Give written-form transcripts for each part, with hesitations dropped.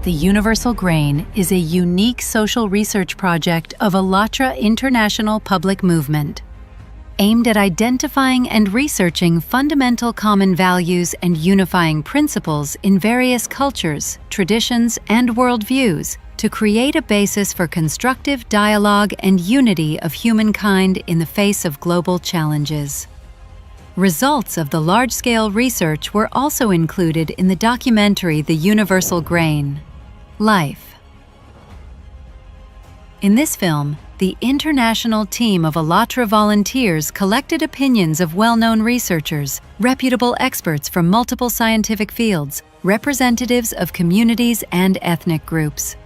The Universal Grain is a unique social research project of ALLATRA International Public Movement, aimed at identifying and researching fundamental common values and unifying principles in various cultures, traditions, and worldviews to create a basis for constructive dialogue and unity of humankind in the face of global challenges. Results of the large-scale research were also included in the documentary The Universal Grain: Life. In this film, the international team of ALLATRA volunteers collected opinions of well-known researchers, reputable experts from multiple scientific fields, representatives of communities and ethnic groups.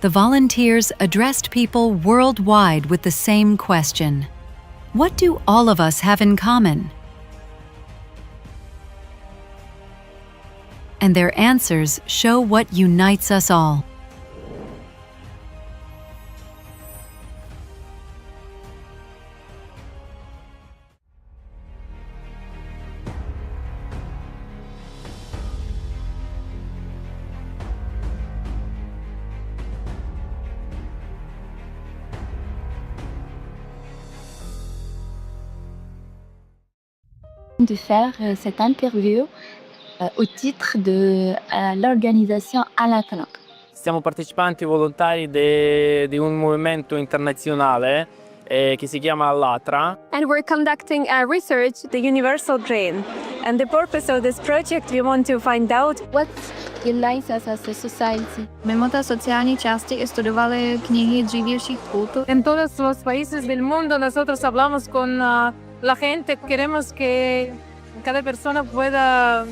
The volunteers addressed people worldwide with the same question: what do all of us have in common? And their answers show what unites us all. De faire cette interview au titre de l'organisation ALLATRA. Siamo partecipanti volontari di un movimento internazionale che si chiama ALLATRA. And we're conducting a research, the Universal Grain. And the purpose of this project, we want to find out what unites us as a society. Mimo té sociální části i studovali knihy dřívějších kultur. En todos los países del mundo nosotros hablamos con la gente. Queremos que cada persona pueda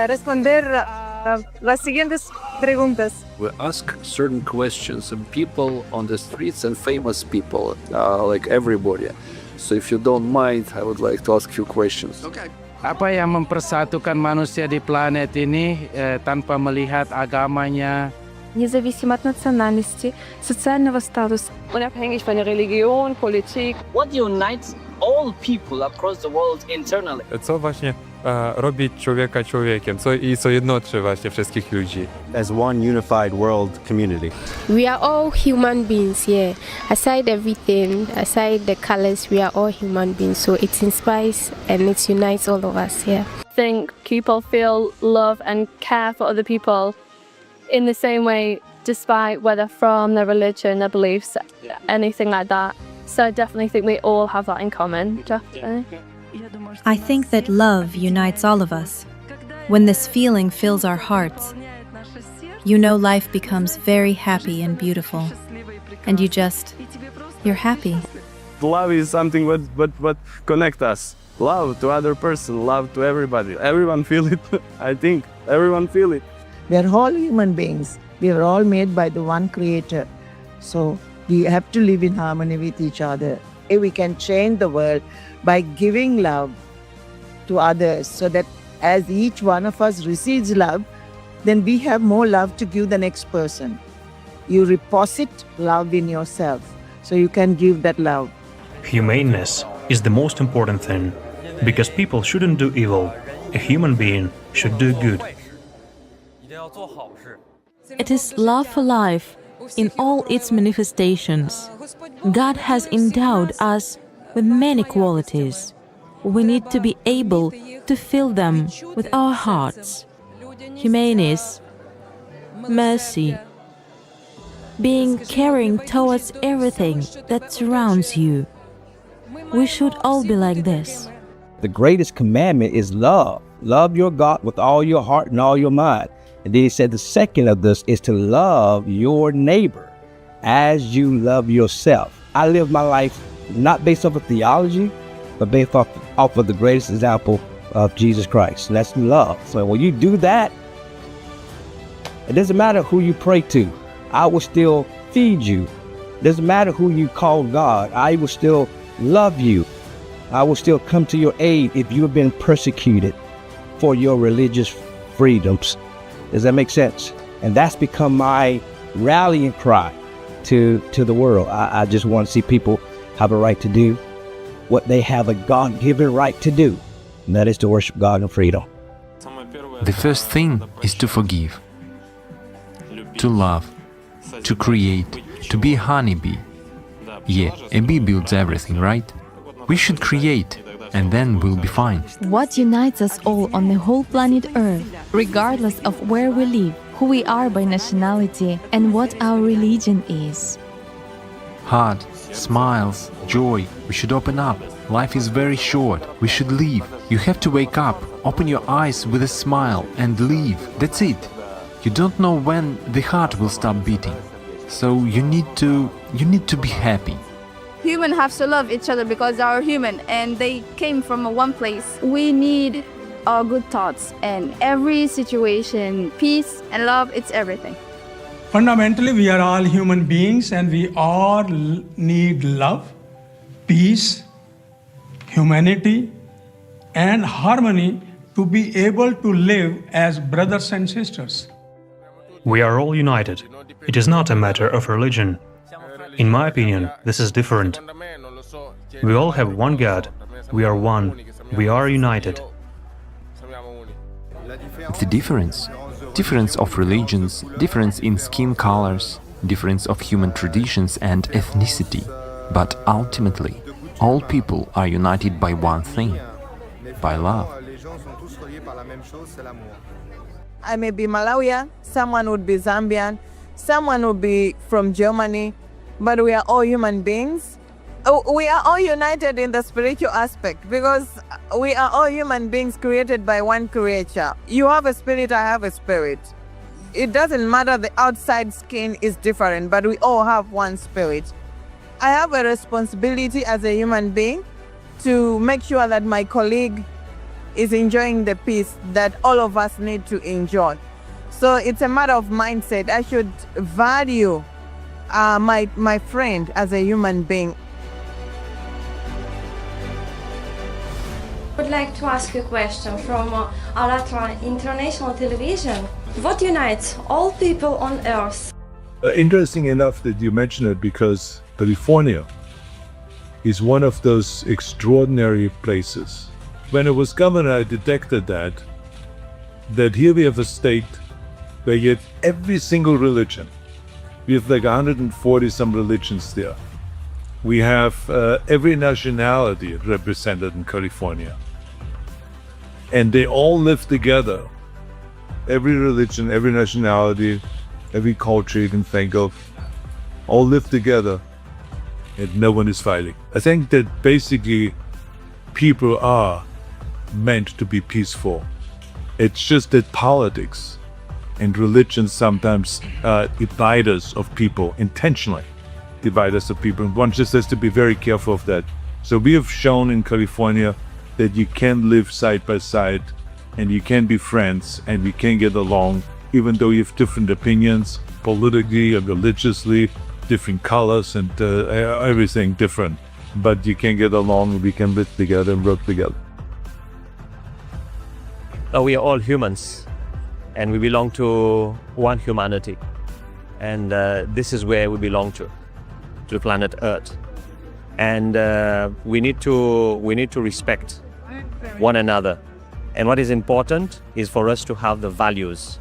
responder a las siguientes preguntas. We ask certain questions of people on the streets and famous people, like everybody. So if you don't mind, I would like to ask you questions. Okay. Apa yang mempersatukan manusia di planet ini tanpa melihat agamanya? Независимо от национальности, социального статуса. Unabhängig von der Religion, Politik. What unites all people across the world internally? Co właśnie robi człowieka człowiekiem, co jednoczy właśnie wszystkich ludzi. As one unified world community. We are all human beings, yeah. Aside everything, aside the colors, we are all human beings. So it inspires and it unites all of us, yeah. I think people feel love and care for other people in the same way, despite whether from their religion, their beliefs, anything like that. So I definitely think we all have that in common, definitely. I think that love unites all of us. When this feeling fills our hearts, you know life becomes very happy and beautiful. And you're happy. Love is something what connects us. Love to other person, love to everybody. Everyone feel it, I think. Everyone feel it. We are all human beings. We are all made by the one creator. So we have to live in harmony with each other. We can change the world by giving love to others, so that as each one of us receives love, then we have more love to give the next person. You deposit love in yourself, so you can give that love. Humaneness is the most important thing, because people shouldn't do evil. A human being should do good. It is love for life in all its manifestations. God has endowed us with many qualities. We need to be able to fill them with our hearts. Humaneness, mercy, being caring towards everything that surrounds you. We should all be like this. The greatest commandment is love. Love your God with all your heart and all your mind. And then he said the second of this is to love your neighbor as you love yourself. I live my life not based off of theology, but based off of the greatest example of Jesus Christ. And that's love. So when you do that, it doesn't matter who you pray to. I will still feed you. It doesn't matter who you call God. I will still love you. I will still come to your aid if you have been persecuted for your religious freedoms. Does that make sense? And that's become my rallying cry to the world. I just want to see people have a right to do what they have a God-given right to do, and that is to worship God in freedom. The first thing is to forgive. to love, to create, to be a honeybee. Yeah, a bee builds everything, right? We should create, and then we'll be fine. What unites us all on the whole planet Earth, regardless of where we live, who we are by nationality, and what our religion is? Heart, smiles, joy. We should open up. Life is very short. We should live. You have to wake up, open your eyes with a smile and live. That's it. You don't know when the heart will stop beating. So you need to be happy. Humans have to love each other because they are human and they came from one place. We need our good thoughts and every situation, peace and love, it's everything. Fundamentally, we are all human beings and we all need love, peace, humanity, and harmony to be able to live as brothers and sisters. We are all united. It is not a matter of religion. In my opinion, this is different. We all have one God. We are one. We are united. The difference of religions, difference in skin colors, difference of human traditions and ethnicity. But ultimately, all people are united by one thing, by love. I may be Malawian, someone would be Zambian, someone would be from Germany, but we are all human beings. We are all united in the spiritual aspect because we are all human beings created by one creator. You have a spirit, I have a spirit. It doesn't matter, the outside skin is different, but we all have one spirit. I have a responsibility as a human being to make sure that my colleague is enjoying the peace that all of us need to enjoy. So it's a matter of mindset. I should value my friend as a human being. I would like to ask you a question from ALLATRA International Television. What unites all people on Earth? Interesting enough that you mention it because California is one of those extraordinary places. When I was governor, I detected that here we have a state where you have every single religion. We have like 140 some religions there. We have every nationality represented in California. And they all live together. Every religion, every nationality, every culture you can think of, all live together and no one is fighting. I think that basically people are meant to be peaceful. It's just that politics and religion sometimes divide us of people, intentionally divide us of people. And one just has to be very careful of that. So we have shown in California that you can live side by side and you can be friends and we can get along even though you have different opinions, politically and religiously, different colors and everything different. But you can get along, we can live together and work together. We are all humans and we belong to one humanity. And this is where we belong to the planet Earth. And we need to respect one another. And what is important is for us to have the values.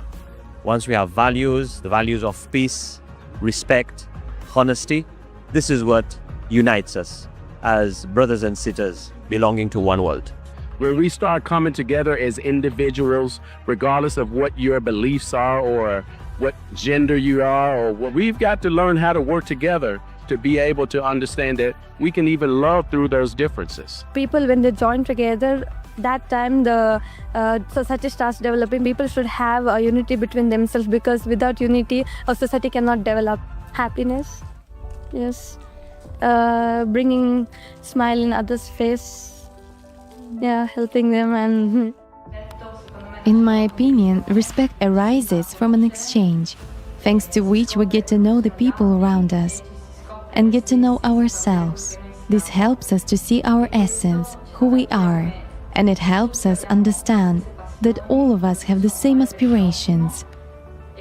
Once we have values, the values of peace, respect, honesty, this is what unites us as brothers and sisters belonging to one world. Where we start coming together as individuals, regardless of what your beliefs are or what gender you are, or what we've got to learn how to work together to be able to understand that we can even love through those differences. People, when they join together, that time the society starts developing. People should have a unity between themselves because without unity, a society cannot develop. Happiness, yes, bringing smile in others' face, yeah, helping them and... In my opinion, respect arises from an exchange, thanks to which we get to know the people around us and get to know ourselves. This helps us to see our essence, who we are, and it helps us understand that all of us have the same aspirations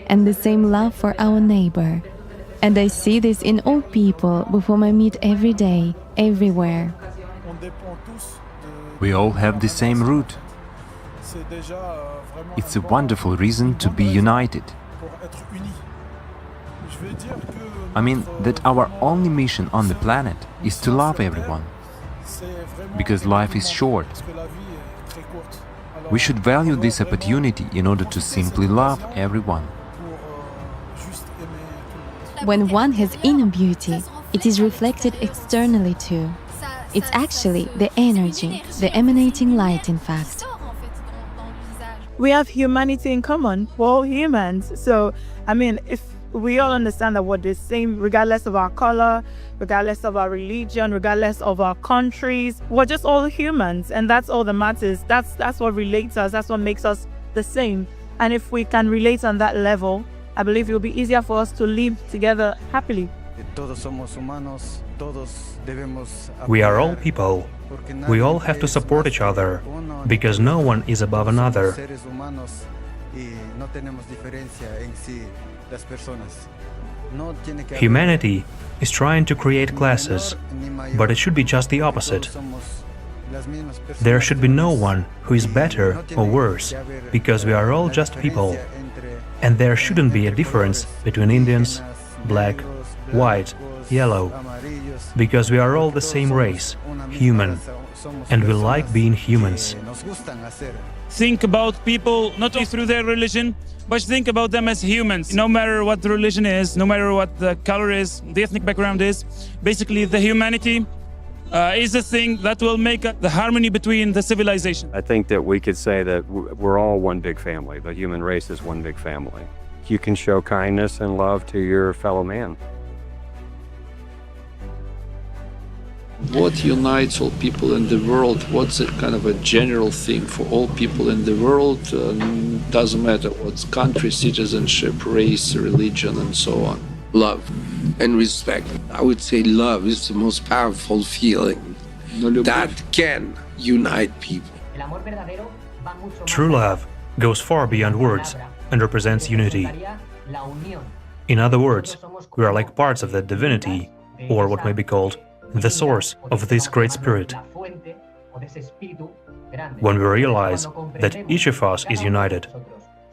and the same love for our neighbor. And I see this in all people with whom I meet every day, everywhere. We all have the same root. It's a wonderful reason to be united. I mean that our only mission on the planet is to love everyone. Because life is short. We should value this opportunity in order to simply love everyone. When one has inner beauty, it is reflected externally too. It's actually the energy, the emanating light, in fact. We have humanity in common. We're all humans. So, I mean, if we all understand that we're the same, regardless of our color, regardless of our religion, regardless of our countries, we're just all humans, and that's all that matters. That's what relates us. That's what makes us the same. And if we can relate on that level, I believe it will be easier for us to live together happily. We are all people. We all have to support each other, because no one is above another. Humanity is trying to create classes, but it should be just the opposite. There should be no one who is better or worse, because we are all just people. And there shouldn't be a difference between Indians, black, white, yellow, because we are all the same race, human, and we like being humans. Think about people not only through their religion, but think about them as humans. No matter what the religion is, no matter what the color is, the ethnic background is, basically the humanity is the thing that will make the harmony between the civilization. I think that we could say that we're all one big family. The human race is one big family. You can show kindness and love to your fellow man. What unites all people in the world? What's a kind of a general thing for all people in the world? Doesn't matter what's country, citizenship, race, religion, and so on. Love and respect. I would say love is the most powerful feeling that can unite people. True love goes far beyond words and represents unity. In other words, we are like parts of that divinity, or what may be called the source of this great spirit. When we realize that each of us is united,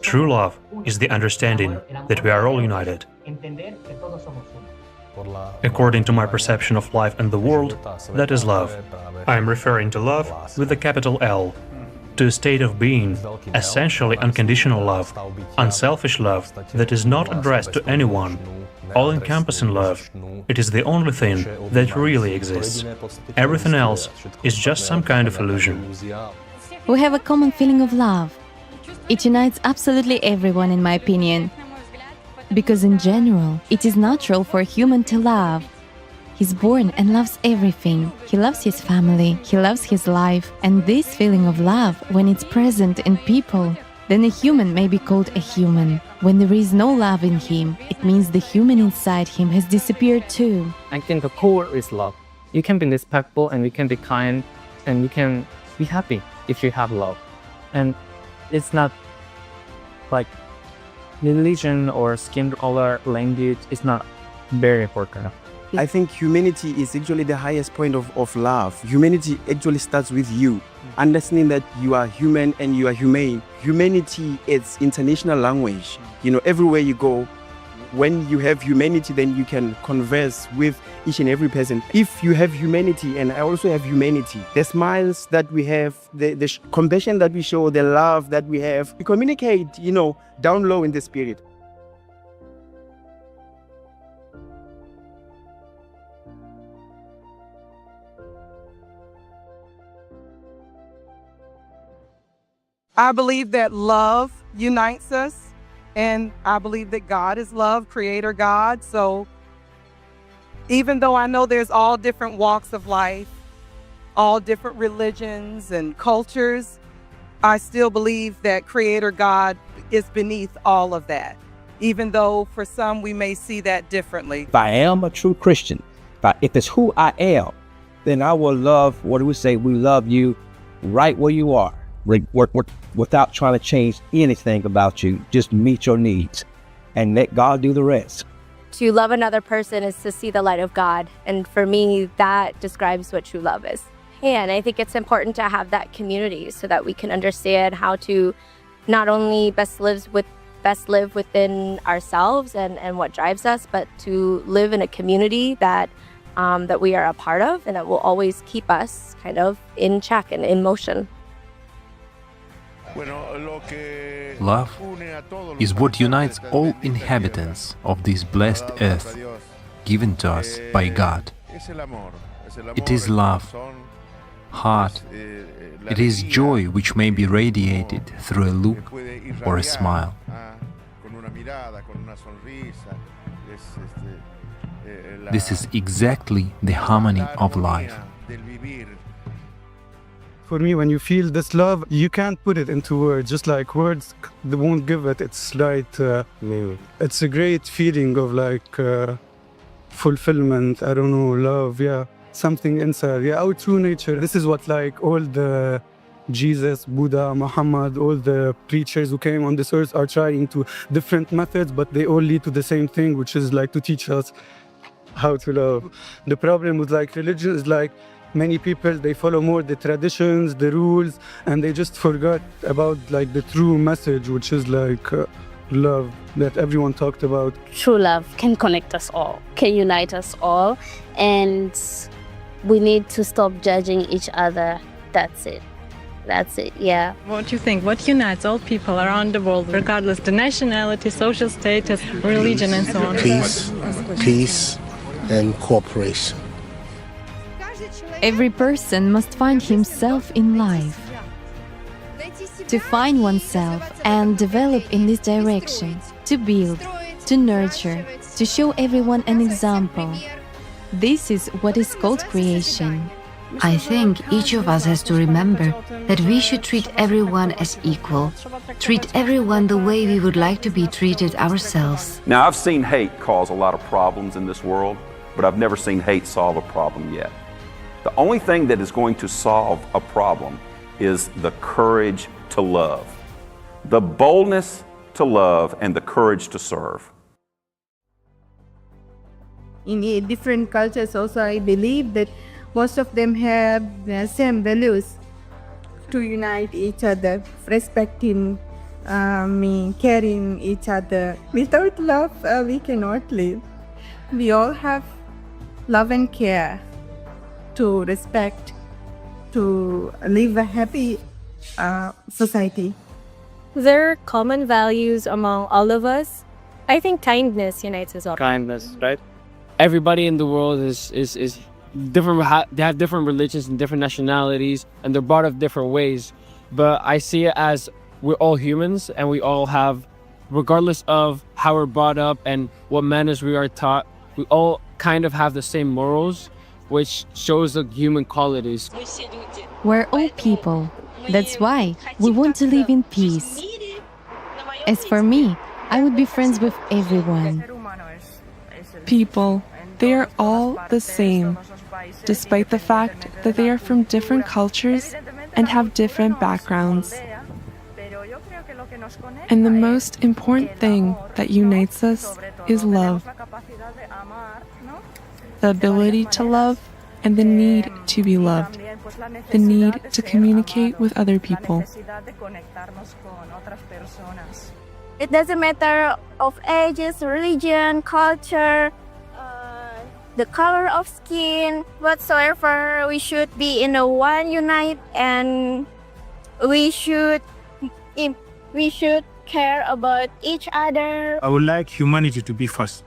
true love is the understanding that we are all united. According to my perception of life and the world, that is love. I am referring to love with a capital L, to a state of being, essentially unconditional love, unselfish love that is not addressed to anyone, all-encompassing love. It is the only thing that really exists. Everything else is just some kind of illusion. We have a common feeling of love. It unites absolutely everyone, in my opinion. Because in general, it is natural for a human to love. He's born and loves everything. He loves his family, he loves his life. And this feeling of love, when it's present in people, then a human may be called a human. When there is no love in him, it means the human inside him has disappeared too. I think the core is love. You can be respectful and you can be kind and you can be happy if you have love. And it's not like religion or skin color, language. It's not very important. I think humanity is actually the highest point of love. Humanity actually starts with you. Understanding that you are human and you are humane. Humanity is international language. You know, everywhere you go, when you have humanity, then you can converse with each and every person. If you have humanity and I also have humanity, the smiles that we have, the compassion that we show, the love that we have, we communicate, you know, down low in the spirit. I believe that love unites us, and I believe that God is love, creator God. So even though I know there's all different walks of life, all different religions and cultures, I still believe that creator God is beneath all of that, even though for some we may see that differently. If I am a true Christian, if it's who I am, then I will love, what do we say? We love you right where you are. Without trying to change anything about you, just meet your needs and let God do the rest. To love another person is to see the light of God, and for me that describes what true love is. And I think it's important to have that community so that we can understand how to not only best live with best live within ourselves and what drives us, but to live in a community that that we are a part of and that will always keep us kind of in check and in motion. Love is what unites all inhabitants of this blessed earth, given to us by God. It is love, heart. It is joy which may be radiated through a look or a smile. This is exactly the harmony of life. For me, when you feel this love, you can't put it into words, just like words they won't give it its right meaning. It's a great feeling of like fulfillment, I don't know, love, yeah, something inside, yeah, our true nature. This is what like all the Jesus, Buddha, Muhammad, all the preachers who came on this earth are trying to different methods, but they all lead to the same thing, which is like to teach us how to love. The problem with like religion is like many people, they follow more the traditions, the rules, and they just forgot about like the true message, which is like love that everyone talked about. True love can connect us all, can unite us all, and we need to stop judging each other. That's it. That's it, yeah. What do you think? What unites all people around the world, regardless of nationality, social status, religion, and so on? Peace, and cooperation. Every person must find himself in life. To find oneself and develop in this direction, to build, to nurture, to show everyone an example. This is what is called creation. I think each of us has to remember that we should treat everyone as equal, treat everyone the way we would like to be treated ourselves. Now, I've seen hate cause a lot of problems in this world, but I've never seen hate solve a problem yet. The only thing that is going to solve a problem is the courage to love, the boldness to love, and the courage to serve. In different cultures also, I believe that most of them have the same values to unite each other, respecting, caring each other. Without love, we cannot live. We all have love and care to respect, to live a happy society. There are common values among all of us. I think kindness unites us all. Kindness, right? Everybody in the world is different. They have different religions and different nationalities, and they're brought up different ways. But I see it as we're all humans, and we all have, regardless of how we're brought up and what manners we are taught, we all kind of have the same morals, which shows the human qualities. We're all people. That's why we want to live in peace. As for me, I would be friends with everyone. People, they are all the same, despite the fact that they are from different cultures and have different backgrounds. And the most important thing that unites us is love. The ability to love and the need to be loved. The need to communicate with other people. It doesn't matter of ages, religion, culture, the color of skin, whatsoever. We should be in a one unite, and we should care about each other. I would like humanity to be first.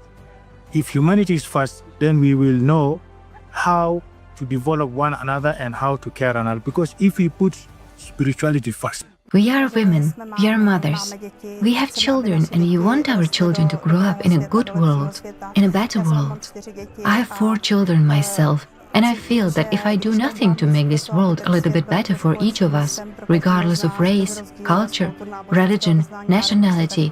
If humanity is first, then we will know how to develop one another and how to care another. Because if we put spirituality first. We are women, we are mothers. We have children and we want our children to grow up in a good world, in a better world. I have 4 children myself, and I feel that if I do nothing to make this world a little bit better for each of us, regardless of race, culture, religion, nationality,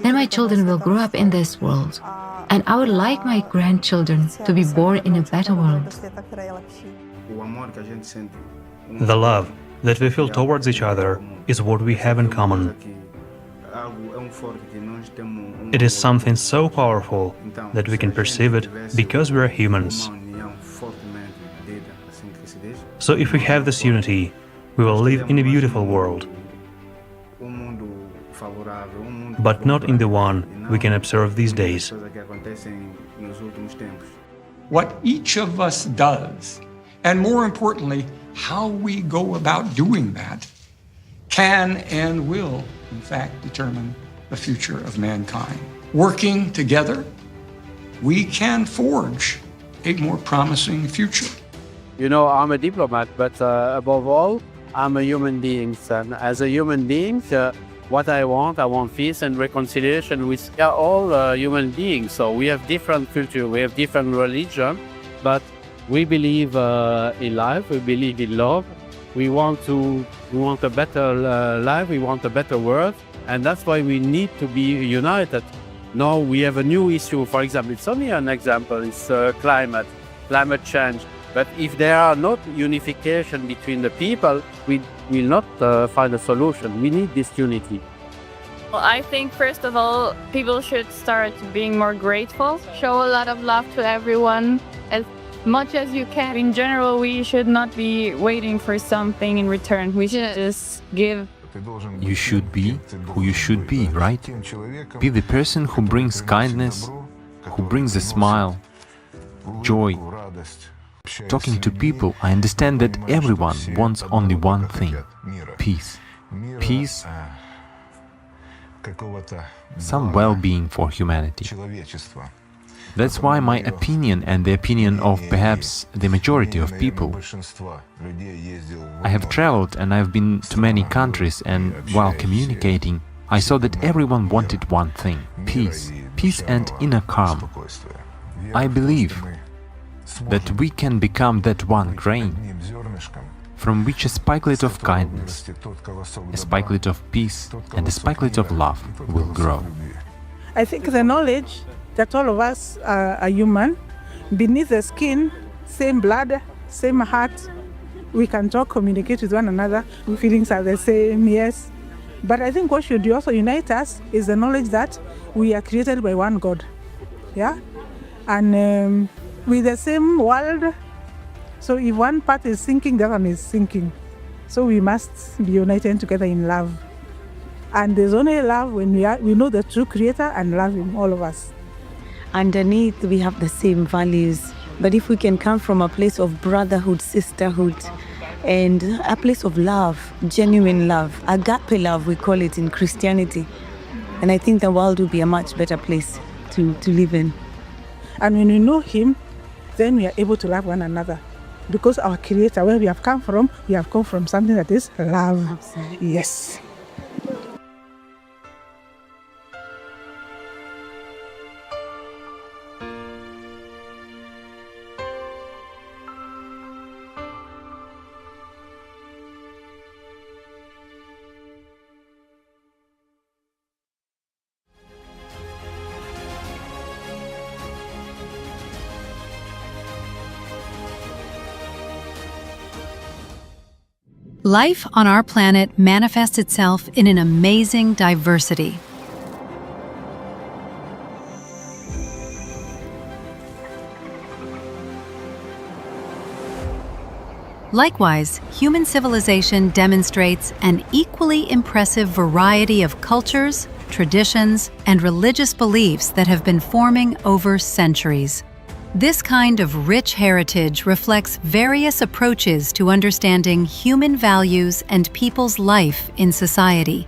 then my children will grow up in this world. And I would like my grandchildren to be born in a better world. The love that we feel towards each other is what we have in common. It is something so powerful that we can perceive it because we are humans. So if we have this unity, we will live in a beautiful world. but not in the one we can observe these days. What each of us does, and more importantly, how we go about doing that, can and will, in fact, determine the future of mankind. Working together, we can forge a more promising future. You know, I'm a diplomat, but above all, I'm a human being. And as a human being, what I want peace and reconciliation. We are all human beings, so we have different culture, we have different religion, but we believe in life, we believe in love. We want a better life, we want a better world, and that's why we need to be united. Now we have a new issue, for example, it's only an example, it's climate change. But if there are not unification between the people, we will not find a solution. We need this unity. Well, I think first of all, people should start being more grateful, show a lot of love to everyone as much as you can. In general, we should not be waiting for something in return. We should just give. You should be who you should be, right? Be the person who brings kindness, who brings a smile, joy. Talking to people, I understand that everyone wants only one thing: peace. Peace, some well-being for humanity. That's why my opinion and the opinion of perhaps the majority of people. I have traveled and I've been to many countries, and while communicating, I saw that everyone wanted one thing: peace. Peace and inner calm. I believe that we can become that one grain from which a spikelet of kindness, a spikelet of peace, and a spikelet of love will grow. I think the knowledge that all of us are human, beneath the skin, same blood, same heart, we can talk, communicate with one another, feelings are the same, yes. But I think what should also unite us is the knowledge that we are created by one God, yeah? And with the same world, so if one part is sinking, the other one is sinking. So we must be united together in love. And there's only love when we know the true Creator and love Him, all of us. Underneath, we have the same values. But if we can come from a place of brotherhood, sisterhood, and a place of love, genuine love, agape love, we call it in Christianity, and I think the world will be a much better place to live in. And when we know Him, then we are able to love one another. Because our Creator, where we have come from something that is love. Absolutely. Yes. Life on our planet manifests itself in an amazing diversity. Likewise, human civilization demonstrates an equally impressive variety of cultures, traditions, and religious beliefs that have been forming over centuries. This kind of rich heritage reflects various approaches to understanding human values and people's life in society.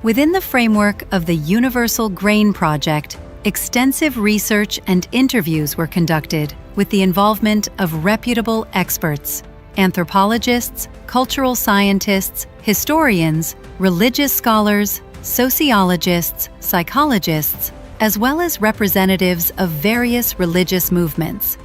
Within the framework of the Universal Grain Project, extensive research and interviews were conducted with the involvement of reputable experts, anthropologists, cultural scientists, historians, religious scholars, sociologists, psychologists, as well as representatives of various religious movements.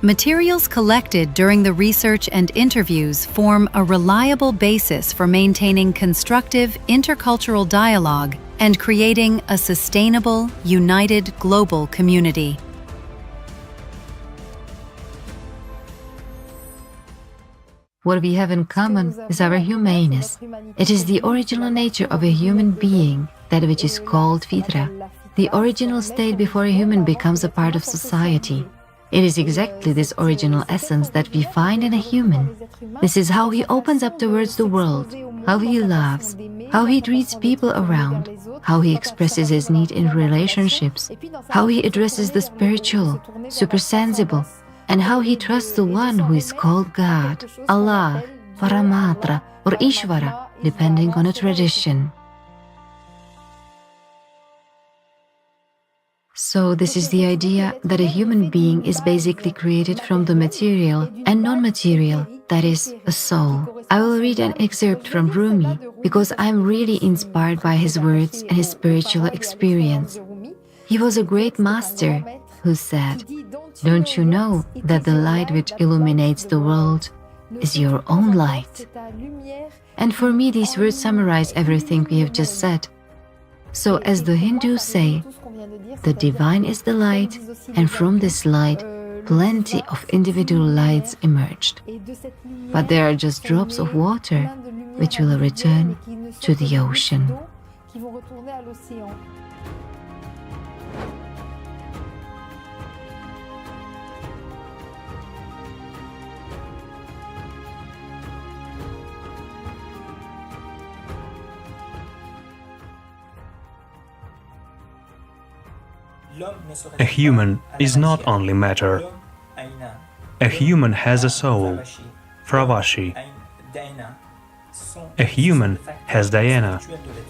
Materials collected during the research and interviews form a reliable basis for maintaining constructive intercultural dialogue and creating a sustainable, united global community. What we have in common is our humaneness. It is the original nature of a human being, that which is called fitra, the original state before a human becomes a part of society. It is exactly this original essence that we find in a human. This is how he opens up towards the world, how he loves, how he treats people around, how he expresses his need in relationships, how he addresses the spiritual, supersensible, and how he trusts the one who is called God, Allah, Paramatra, or Ishvara, depending on a tradition. So this is the idea that a human being is basically created from the material and non-material, that is, a soul. I will read an excerpt from Rumi because I am really inspired by his words and his spiritual experience. He was a great master who said, "Don't you know that the light which illuminates the world is your own light?" And for me, these words summarize everything we have just said. So as the Hindus say, the divine is the light, and from this light, plenty of individual lights emerged. But they are just drops of water which will return to the ocean. A human is not only matter. A human has a soul, Fravashi. A human has dhyana,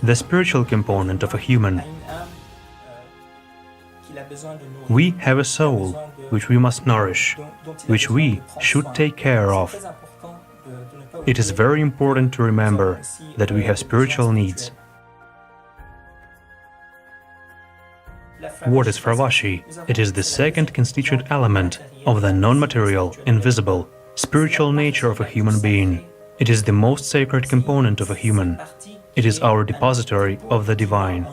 the spiritual component of a human. We have a soul which we must nourish, which we should take care of. It is very important to remember that we have spiritual needs. What is Fravashi? It is the second constituent element of the non-material, invisible, spiritual nature of a human being. It is the most sacred component of a human. It is our depository of the divine.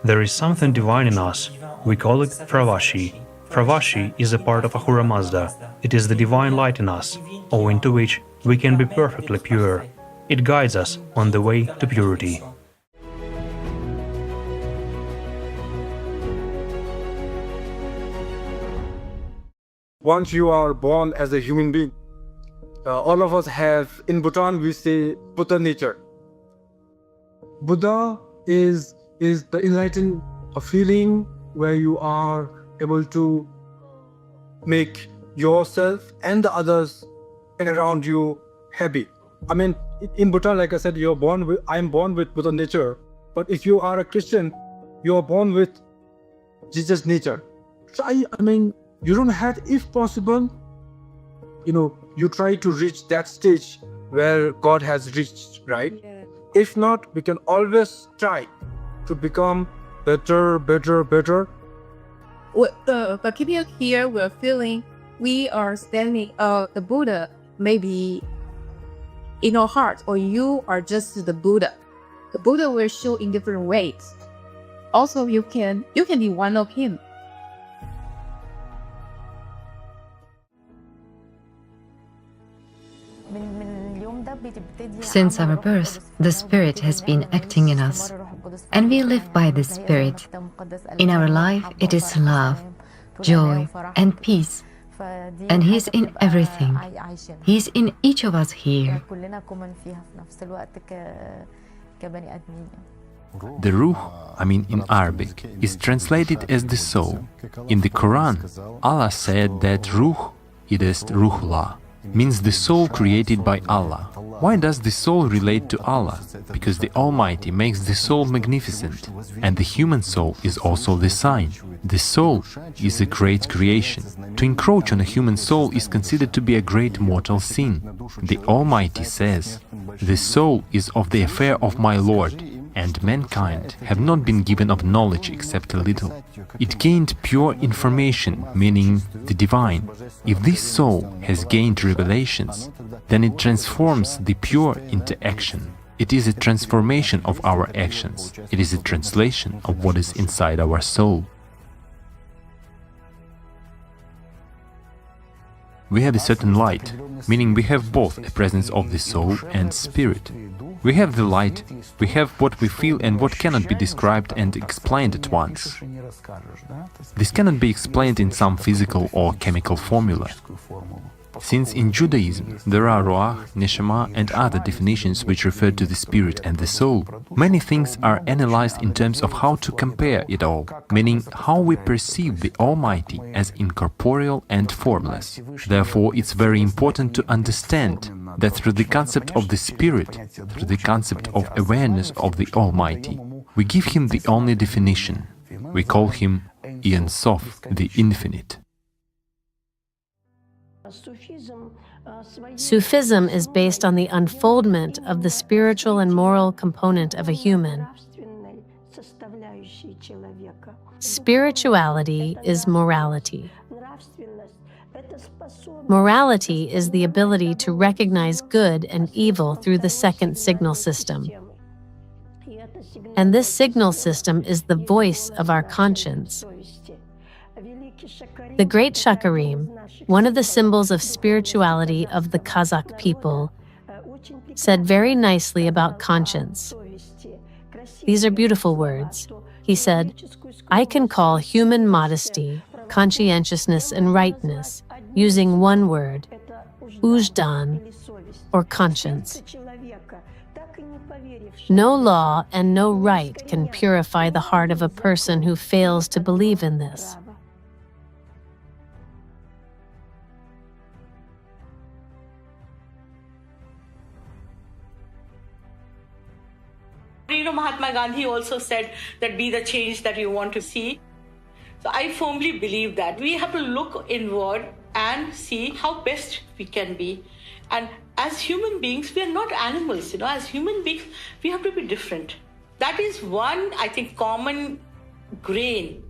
There is something divine in us. We call it Fravashi. Fravashi is a part of Ahura Mazda. It is the divine light in us, owing to which we can be perfectly pure. It guides us on the way to purity. Once you are born as a human being, all of us have, in Bhutan we say Buddha nature. Buddha is the enlightened feeling where you are able to make yourself and the others around you happy. I mean, in Bhutan, like I said, I'm born with Buddha nature. But if you are a Christian, you are born with Jesus nature. So I mean, you don't have, if possible, you try to reach that stage where God has reached, right? Yeah. If not, we can always try to become better. But keeping here, we're feeling we are standing, the Buddha maybe in our heart, or you are just the Buddha. The Buddha will show in different ways. Also, you can be one of him. Since our birth, the Spirit has been acting in us, and we live by the Spirit. In our life, it is love, joy, and peace. And He is in everything. He is in each of us here. The ruh, in Arabic, is translated as the soul. In the Quran, Allah said that ruh, it is ruhullah, means the soul created by Allah. Why does the soul relate to Allah? Because the Almighty makes the soul magnificent, and the human soul is also the sign. The soul is a great creation. To encroach on a human soul is considered to be a great mortal sin. The Almighty says, "The soul is of the affair of my Lord, and mankind have not been given of knowledge except a little." It gained pure information, meaning the divine. If this soul has gained revelations, then it transforms the pure into action. It is a transformation of our actions. It is a translation of what is inside our soul. We have a certain light, meaning we have both a presence of the soul and spirit. We have the light, we have what we feel and what cannot be described and explained at once. This cannot be explained in some physical or chemical formula. Since in Judaism there are Ruach, Neshama and other definitions which refer to the spirit and the soul, many things are analyzed in terms of how to compare it all, meaning how we perceive the Almighty as incorporeal and formless. Therefore, it's very important to understand that through the concept of the Spirit, through the concept of awareness of the Almighty, we give Him the only definition. We call Him Ein Sof, the Infinite. Sufism is based on the unfoldment of the spiritual and moral component of a human. Spirituality is morality. Morality is the ability to recognize good and evil through the second signal system. And this signal system is the voice of our conscience. The great Shakarim, one of the symbols of spirituality of the Kazakh people, said very nicely about conscience. These are beautiful words. He said, "I can call human modesty, conscientiousness, and rightness using one word, ujdan, or conscience. No law and no right can purify the heart of a person who fails to believe in this." Mahatma Gandhi also said that be the change that you want to see. So I firmly believe that we have to look inward and see how best we can be. And as human beings, we are not animals. As human beings, we have to be different. That is one, I think, common grain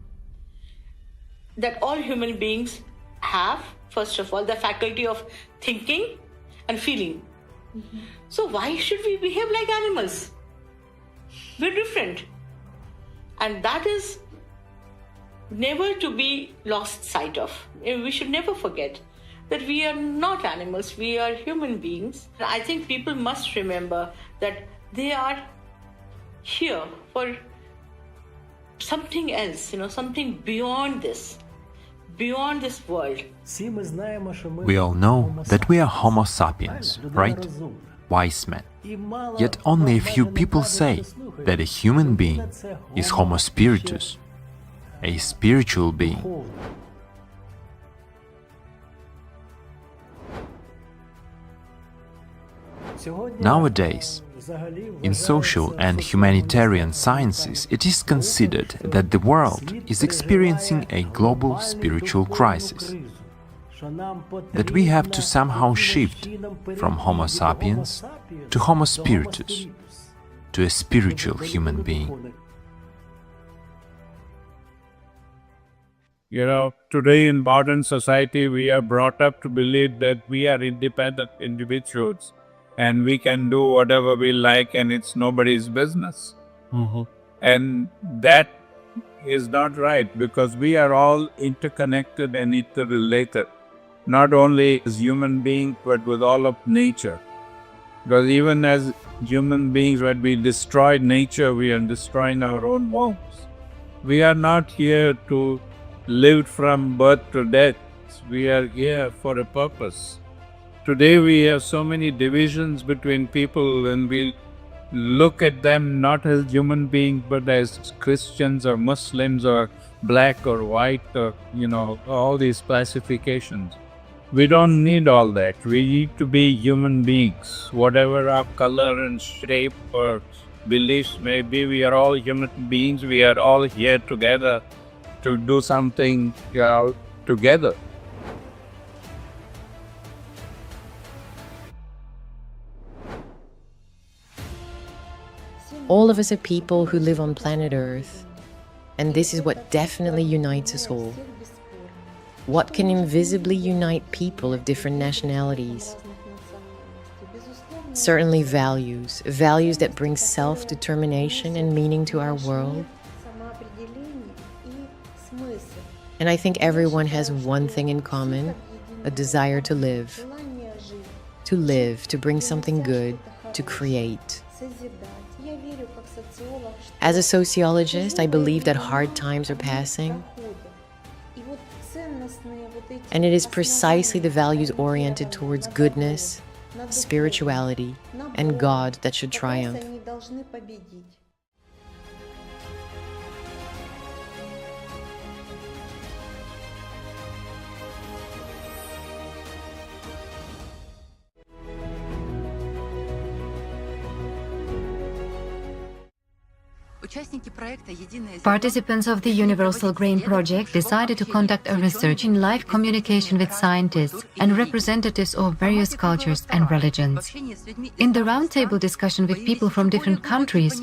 that all human beings have. First of all, the faculty of thinking and feeling. So why should we behave like animals? We're different. And that is never to be lost sight of. We should never forget that we are not animals, we are human beings. I think people must remember that they are here for something else, something beyond this world. We all know that we are Homo sapiens, right? Wise men. Yet only a few people say that a human being is Homo spiritus, a spiritual being. Nowadays, in social and humanitarian sciences, it is considered that the world is experiencing a global spiritual crisis, that we have to somehow shift from Homo sapiens to Homo spiritus, to a spiritual human being. Today in modern society, we are brought up to believe that we are independent individuals and we can do whatever we like and it's nobody's business. And that is not right, because we are all interconnected and interrelated, not only as human beings but with all of nature. Because even as human beings, when we destroy nature, we are destroying our own homes. We are not here to live from birth to death. We are here for a purpose. Today we have so many divisions between people, and we look at them not as human beings but as Christians or Muslims or black or white or, all these classifications. We don't need all that. We need to be human beings. Whatever our color and shape or beliefs may be, we are all human beings. We are all here together to do something together. All of us are people who live on planet Earth, and this is what definitely unites us all. What can invisibly unite people of different nationalities? Certainly values that bring self-determination and meaning to our world. And I think everyone has one thing in common, a desire to live. To bring something good, to create. As a sociologist, I believe that hard times are passing, And it is precisely the values oriented towards goodness, spirituality, and God that should triumph. Participants of the Universal Grain Project decided to conduct a research in live communication with scientists and representatives of various cultures and religions. In the roundtable discussion with people from different countries,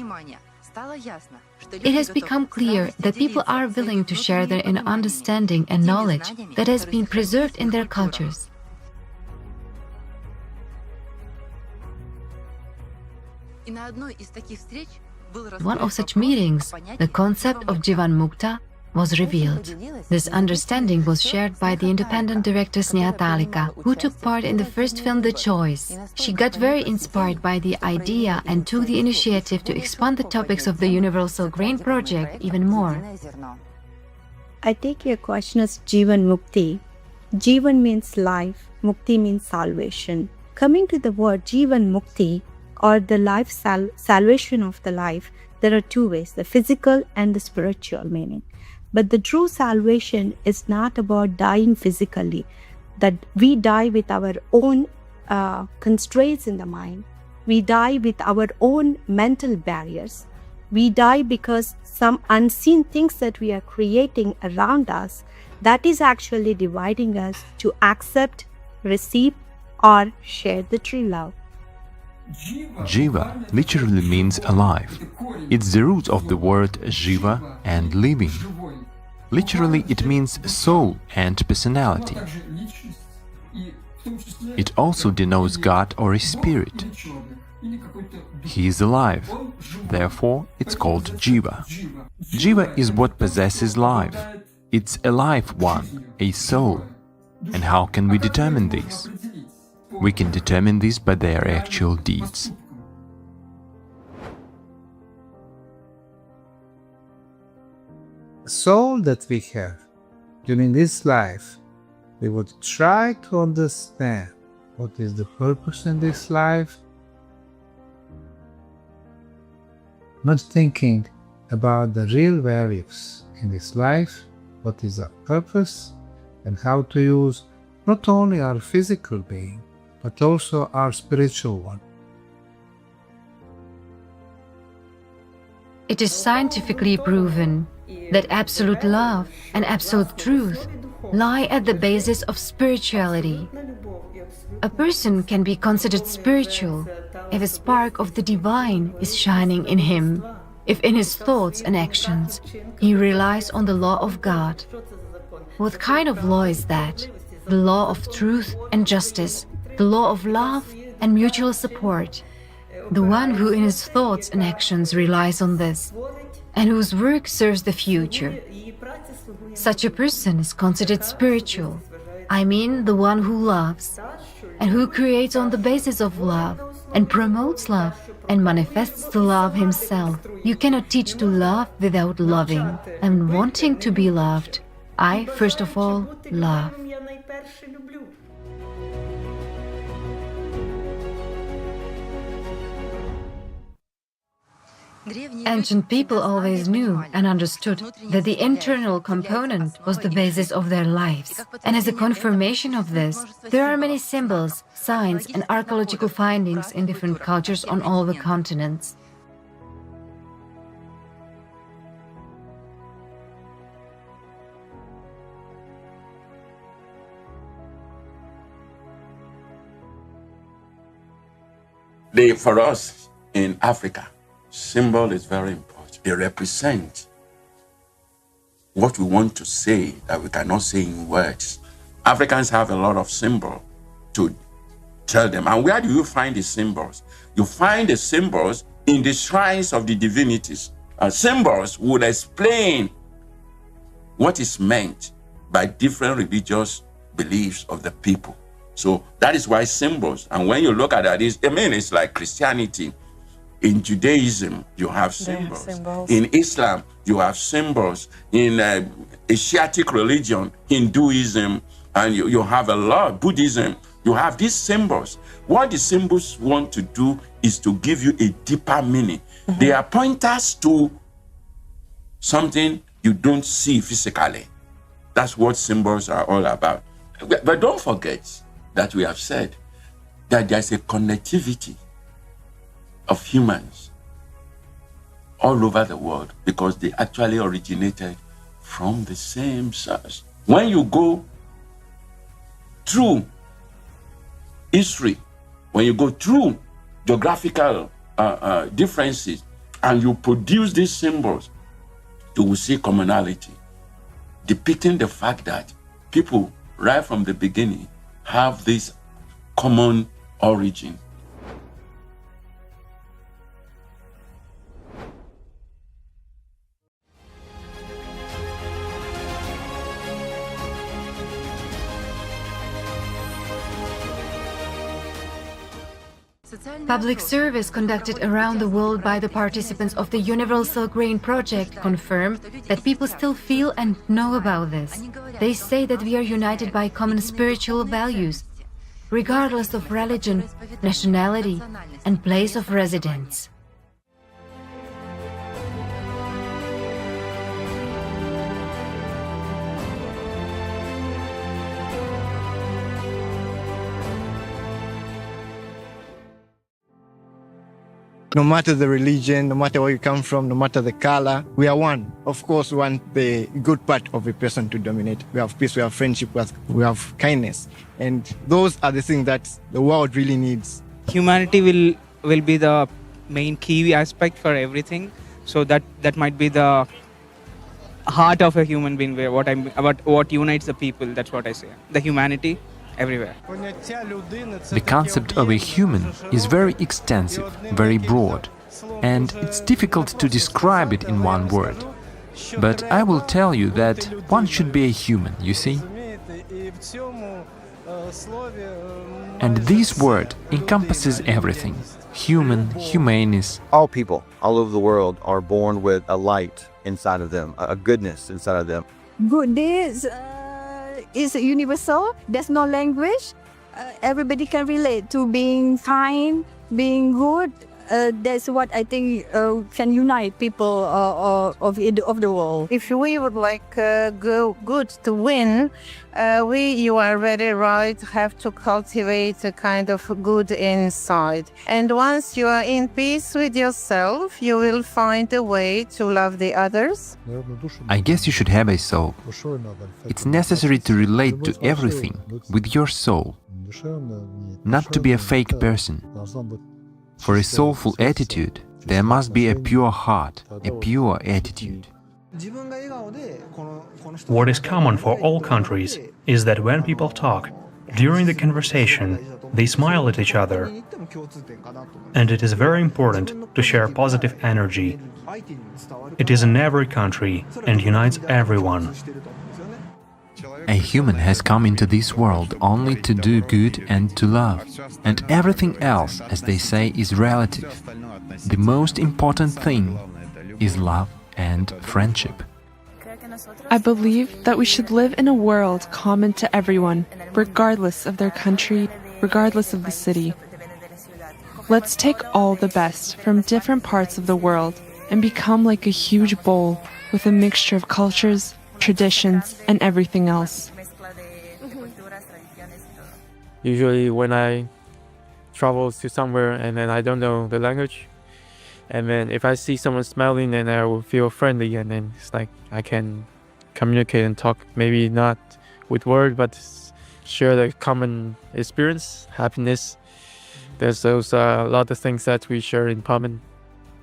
it has become clear that people are willing to share their inner understanding and knowledge that has been preserved in their cultures. One of such meetings, the concept of Jivan Mukta was revealed. This understanding was shared by the independent director Sneha, who took part in the first film The Choice. She got very inspired by the idea and took the initiative to expand the topics of the Universal Grain Project even more. I take your question as Jivan Mukti. Jivan means life, Mukti means salvation. Coming to the word Jivan Mukti, or the life salvation of the life, there are two ways, the physical and the spiritual meaning. But the true salvation is not about dying physically, that we die with our own constraints in the mind. We die with our own mental barriers. We die because some unseen things that we are creating around us, that is actually dividing us to accept, receive, or share the true love. Jiva literally means alive. It's the root of the word jiva and living. Literally it means soul and personality. It also denotes God or a spirit. He is alive, therefore it's called Jiva. Jiva is what possesses life. It's a live one, a soul. And how can we determine this? We can determine this by their actual deeds. The soul that we have during this life, we would try to understand what is the purpose in this life, not thinking about the real values in this life, what is our purpose, and how to use not only our physical being, but also our spiritual one. It is scientifically proven that absolute love and absolute truth lie at the basis of spirituality. A person can be considered spiritual if a spark of the divine is shining in him, if in his thoughts and actions he relies on the law of God. What kind of law is that? The law of truth and justice, the law of love and mutual support. The one who in his thoughts and actions relies on this, and whose work serves the future. Such a person is considered spiritual. I mean the one who loves, and who creates on the basis of love, and promotes love, and manifests the love himself. You cannot teach to love without loving, and wanting to be loved. I, first of all, love. Ancient people always knew and understood that the internal component was the basis of their lives. And as a confirmation of this, there are many symbols, signs, and archaeological findings in different cultures on all the continents. For us in Africa, symbol is very important. They represent what we want to say that we cannot say in words. Africans have a lot of symbols to tell them. And where do you find the symbols? You find the symbols in the shrines of the divinities. Symbols would explain what is meant by different religious beliefs of the people. So that is why symbols, and when you look at that, it's like Christianity. In Judaism, you have symbols. In Islam, you have symbols. In Asiatic religion, Hinduism, and you have a lot, Buddhism, you have these symbols. What the symbols want to do is to give you a deeper meaning. They are pointers to something you don't see physically. That's what symbols are all about. But don't forget that we have said that there's a connectivity of humans all over the world because they actually originated from the same source. When you go through history, when you go through geographical differences and you produce these symbols, you will see commonality, depicting the fact that people right from the beginning have this common origin. Public service conducted around the world by the participants of the Universal Grain Project confirm that people still feel and know about this. They say that we are united by common spiritual values, regardless of religion, nationality, and place of residence. No matter the religion, no matter where you come from, no matter the color, we are one. Of course, we want the good part of a person to dominate. We have peace, we have friendship, we have kindness. And those are the things that the world really needs. Humanity will be the main key aspect for everything. So that might be the heart of a human being, about what unites the people. That's what I say. The humanity everywhere. The concept of a human is very extensive, very broad, and it's difficult to describe it in one word. But I will tell you that one should be a human, you see? And this word encompasses everything. Human, humaneness. All people all over the world are born with a light inside of them, a goodness inside of them. Goodness is universal. There's no language. Everybody can relate to being kind, being good. That's what I think can unite people of the world. If we would like good to win, you are very right, have to cultivate a kind of good inside. And once you are in peace with yourself, you will find a way to love the others. I guess you should have a soul. It's necessary to relate to everything with your soul, not to be a fake person. For a soulful attitude, there must be a pure heart, a pure attitude. What is common for all countries is that when people talk, during the conversation, they smile at each other. And it is very important to share positive energy. It is in every country and unites everyone. A human has come into this world only to do good and to love, and everything else, as they say, is relative. The most important thing is love and friendship. I believe that we should live in a world common to everyone, regardless of their country, regardless of the city. Let's take all the best from different parts of the world and become like a huge bowl with a mixture of cultures, traditions, and everything else. Usually when I travel to somewhere and then I don't know the language, and then if I see someone smiling, then I will feel friendly, and then it's like I can communicate and talk, maybe not with words, but share the common experience, happiness. There's those a lot of things that we share in common.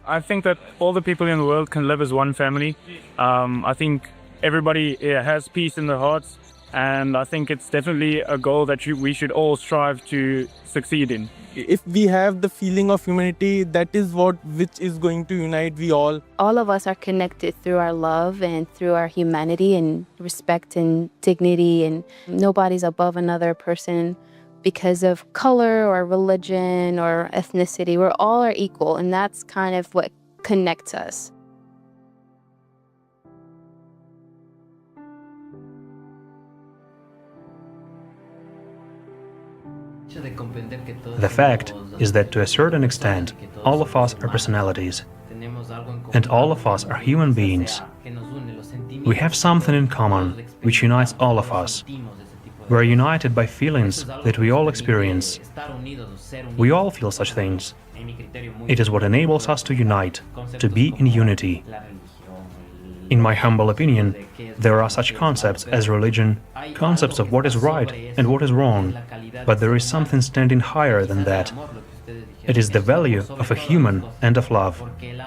I think that all the people in the world can live as one family. I think everybody has peace in their hearts, and I think it's definitely a goal that we should all strive to succeed in. If we have the feeling of humanity, that is which is going to unite we all. All of us are connected through our love and through our humanity and respect and dignity, and nobody's above another person. because of color or religion or ethnicity. We're all are equal, and that's kind of what connects us. The fact is that to a certain extent, all of us are personalities, and all of us are human beings. We have something in common which unites all of us. We are united by feelings that we all experience. We all feel such things. It is what enables us to unite, to be in unity. In my humble opinion, there are such concepts as religion, concepts of what is right and what is wrong, but there is something standing higher than that. It is the value of a human and of love,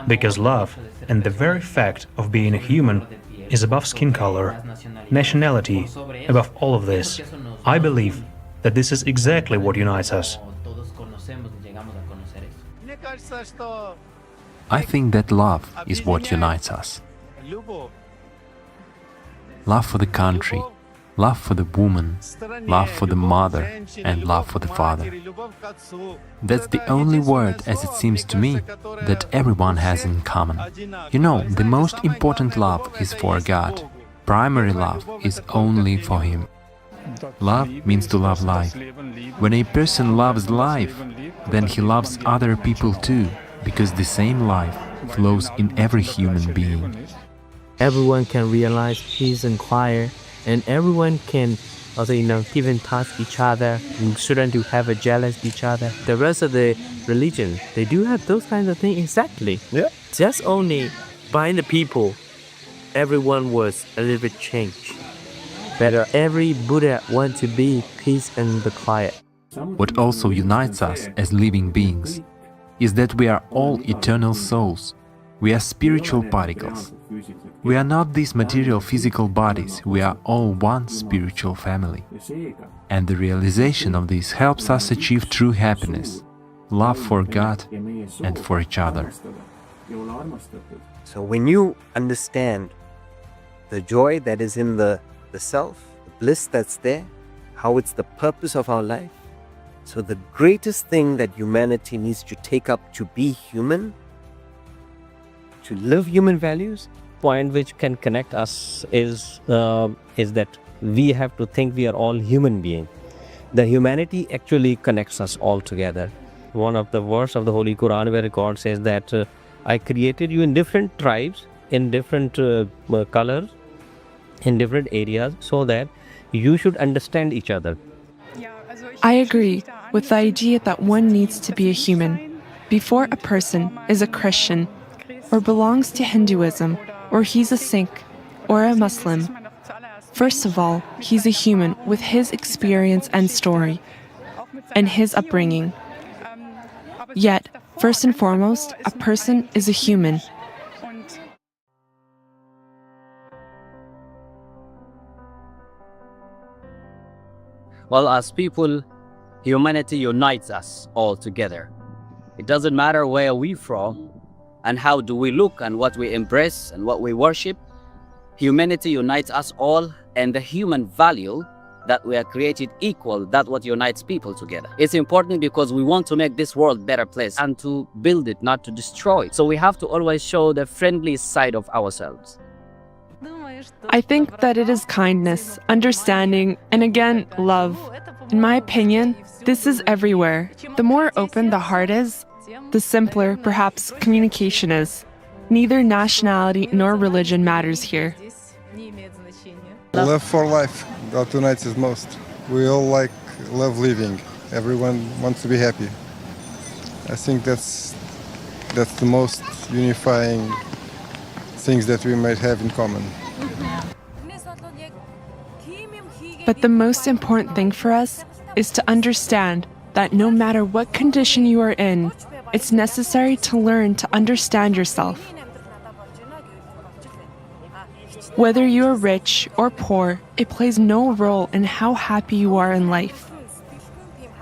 because love and the very fact of being a human is above skin color, nationality, above all of this. I believe that this is exactly what unites us. I think that love is what unites us. Love for the country, love for the woman, love for the mother, and love for the father. That's the only word, as it seems to me, that everyone has in common. You know, the most important love is for God. Primary love is only for Him. Love means to love life. When a person loves life, then he loves other people too, because the same life flows in every human being. Everyone can realize peace and quiet, and everyone can also, give and touch each other, and shouldn't to have a jealous each other. The rest of the religion, they do have those kinds of things exactly. Yeah. Just only by the people, everyone was a little bit changed. But every Buddha wants to be peace and the quiet. What also unites us as living beings is that we are all eternal souls. We are spiritual particles. We are not these material physical bodies, we are all one spiritual family. And the realization of this helps us achieve true happiness, love for God and for each other. So when you understand the joy that is in the self, the bliss that's there, how it's the purpose of our life, so the greatest thing that humanity needs to take up to be human, to live human values, Point which can connect us is that we have to think we are all human beings. The humanity actually connects us all together. One of the verses of the Holy Quran where God says that I created you in different tribes, in different colors, in different areas, so that you should understand each other. I agree with the idea that one needs to be a human before a person is a Christian or belongs to Hinduism, or he's a Sikh or a Muslim. First of all, he's a human with his experience and story, and his upbringing. Yet, first and foremost, a person is a human. Well, as people, humanity unites us all together. It doesn't matter where we're from, and how do we look and what we embrace and what we worship. Humanity unites us all, and the human value that we are created equal, that's what unites people together. It's important because we want to make this world a better place and to build it, not to destroy it. So we have to always show the friendly side of ourselves. I think that it is kindness, understanding, and again, love. In my opinion, this is everywhere. The more open the heart is, the simpler, perhaps, communication is. Neither nationality nor religion matters here. Love for life, that unites us most. We all love living. Everyone wants to be happy. I think that's the most unifying things that we might have in common. But the most important thing for us is to understand that no matter what condition you are in, it's necessary to learn to understand yourself. Whether you are rich or poor, it plays no role in how happy you are in life.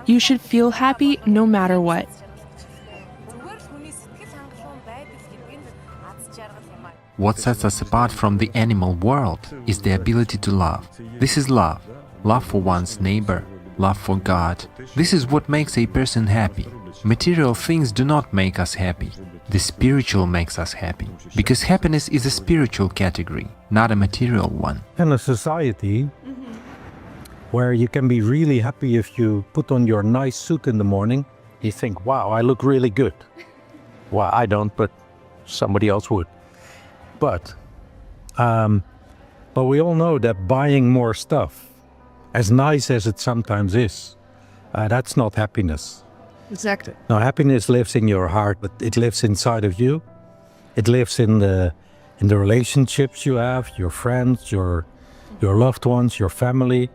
You should feel happy no matter what. What sets us apart from the animal world is the ability to love. This is love. Love for one's neighbor, love for God. This is what makes a person happy. Material things do not make us happy. The spiritual makes us happy. Because happiness is a spiritual category, not a material one. In a society where you can be really happy if you put on your nice suit in the morning, you think, wow, I look really good. Well, I don't, but somebody else would. But we all know that buying more stuff, as nice as it sometimes is, that's not happiness. Exactly. Now, happiness lives in your heart, but it lives inside of you. It lives in the relationships you have, your friends, your loved ones, your family.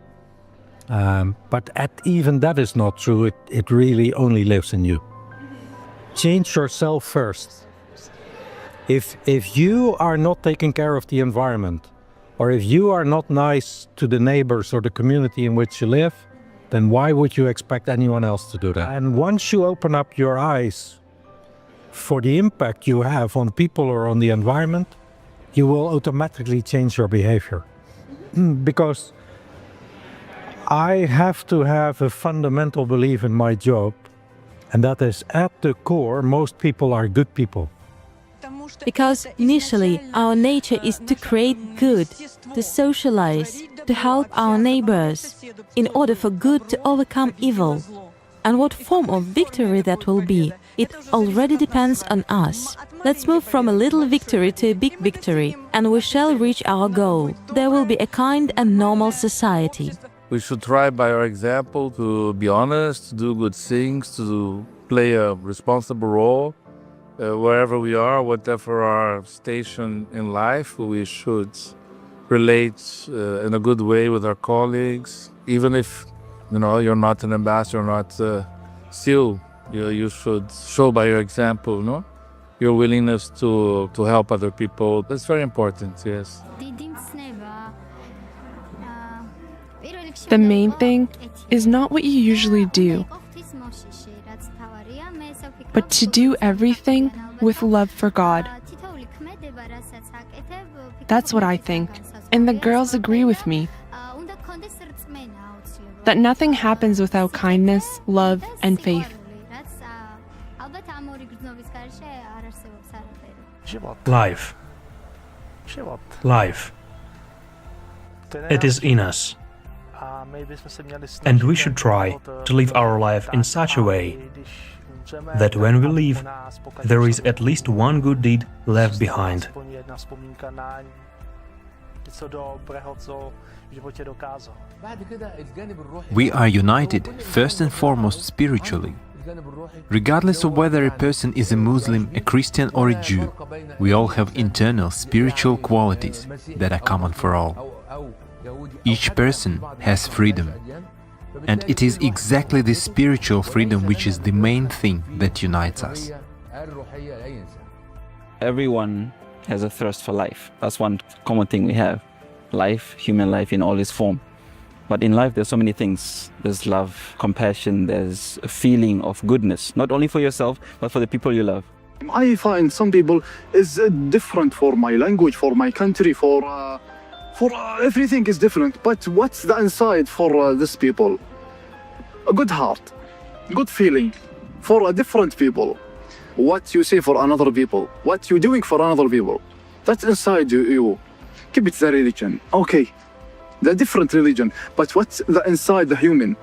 But even that is not true. It really only lives in you. Change yourself first. If you are not taking care of the environment, or if you are not nice to the neighbors or the community in which you live, then why would you expect anyone else to do that? And once you open up your eyes for the impact you have on people or on the environment, you will automatically change your behavior. Because I have to have a fundamental belief in my job, and that is, at the core, most people are good people. Because initially our nature is to create good, to socialize, to help our neighbors, in order for good to overcome evil. And what form of victory that will be, it already depends on us. Let's move from a little victory to a big victory, and we shall reach our goal. There will be a kind and normal society. We should try by our example to be honest, to do good things, to play a responsible role. Wherever we are, whatever our station in life, we should relate in a good way with our colleagues. Even if you're not an ambassador, still you should show by your example, your willingness to help other people. That's very important, yes. The main thing is not what you usually do, but to do everything with love for God. That's what I think, and the girls agree with me. That nothing happens without kindness, love, and faith. Life. Life. It is in us. And we should try to live our life in such a way that when we leave, there is at least one good deed left behind. We are united first and foremost spiritually. Regardless of whether a person is a Muslim, a Christian or a Jew, we all have internal spiritual qualities that are common for all. Each person has freedom, and it is exactly this spiritual freedom which is the main thing that unites us. Everyone has a thirst for life. That's one common thing we have. Life, human life in all its form. But in life there's so many things. There's love, compassion, there's a feeling of goodness, not only for yourself, but for the people you love. I find some people is different for my language, for my country, for everything is different. But what's the inside for these people? A good heart, good feeling for different people. What you say for another people, what you're doing for another people, that's inside you. Keep it the religion, okay, the different religion, but what's the inside the human?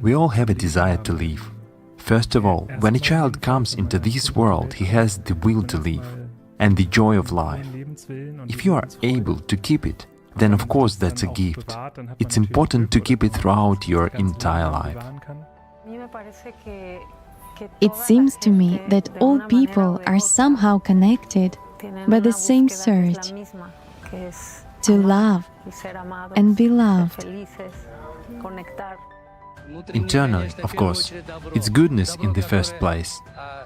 We all have a desire to live. First of all, when a child comes into this world, he has the will to live and the joy of life. If you are able to keep it, then of course that's a gift. It's important to keep it throughout your entire life. It seems to me that all people are somehow connected by the same search to love and be loved. Internally, of course, it's goodness in the first place.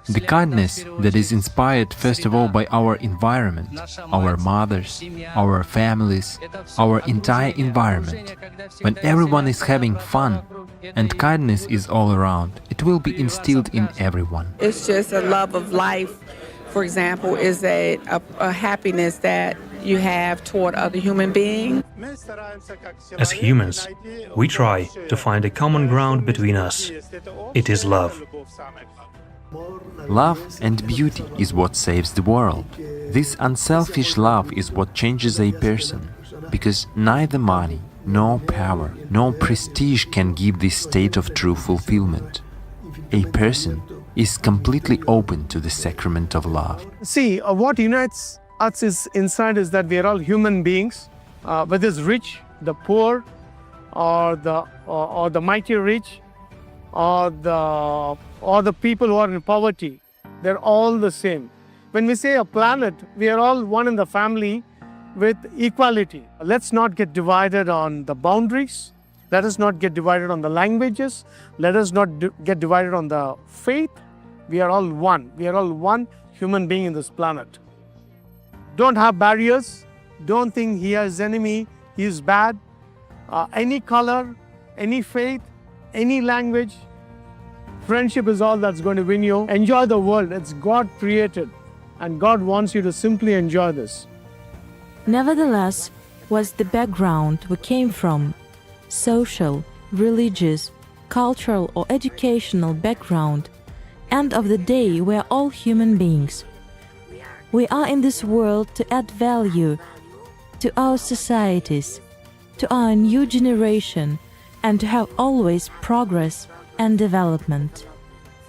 The kindness that is inspired first of all by our environment, our mothers, our families, our entire environment. When everyone is having fun and kindness is all around, it will be instilled in everyone. It's just a love of life, for example, is a happiness that you have toward other human beings. As humans, we try to find a common ground between us. It is love. Love and beauty is what saves the world. This unselfish love is what changes a person, because neither money, nor power, nor prestige can give this state of true fulfillment. A person is completely open to the sacrament of love. See, what unites us is inside is that we are all human beings, whether it's rich, the poor, or the mighty rich, or the people who are in poverty. They're all the same. When we say a planet, we are all one in the family with equality. Let's not get divided on the boundaries. Let us not get divided on the languages. Let us not get divided on the faith. We are all one. We are all one human being in this planet. Don't have barriers. Don't think he is enemy, he is bad. Any color, any faith, any language, friendship is all that's going to win you. Enjoy the world. It's God created, and God wants you to simply enjoy this. Nevertheless, was the background we came from, social, religious, cultural or educational background, end of the day we are all human beings. We are in this world to add value to our societies, to our new generation, and to have always progress and development.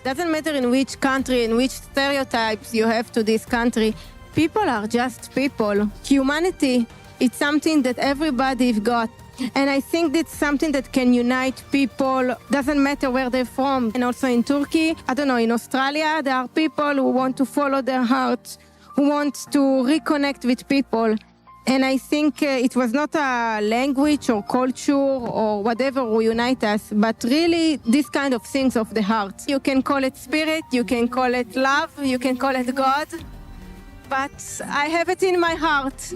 Doesn't matter in which country, in which stereotypes you have to this country, people are just people. Humanity, it's something that everybody's got. And I think that's something that can unite people, doesn't matter where they're from. And also in Turkey, I don't know, in Australia, there are people who want to follow their hearts, who want to reconnect with people. And I think it was not a language or culture or whatever will unite us, but really these kind of things of the heart. You can call it spirit, you can call it love, you can call it God, but I have it in my heart.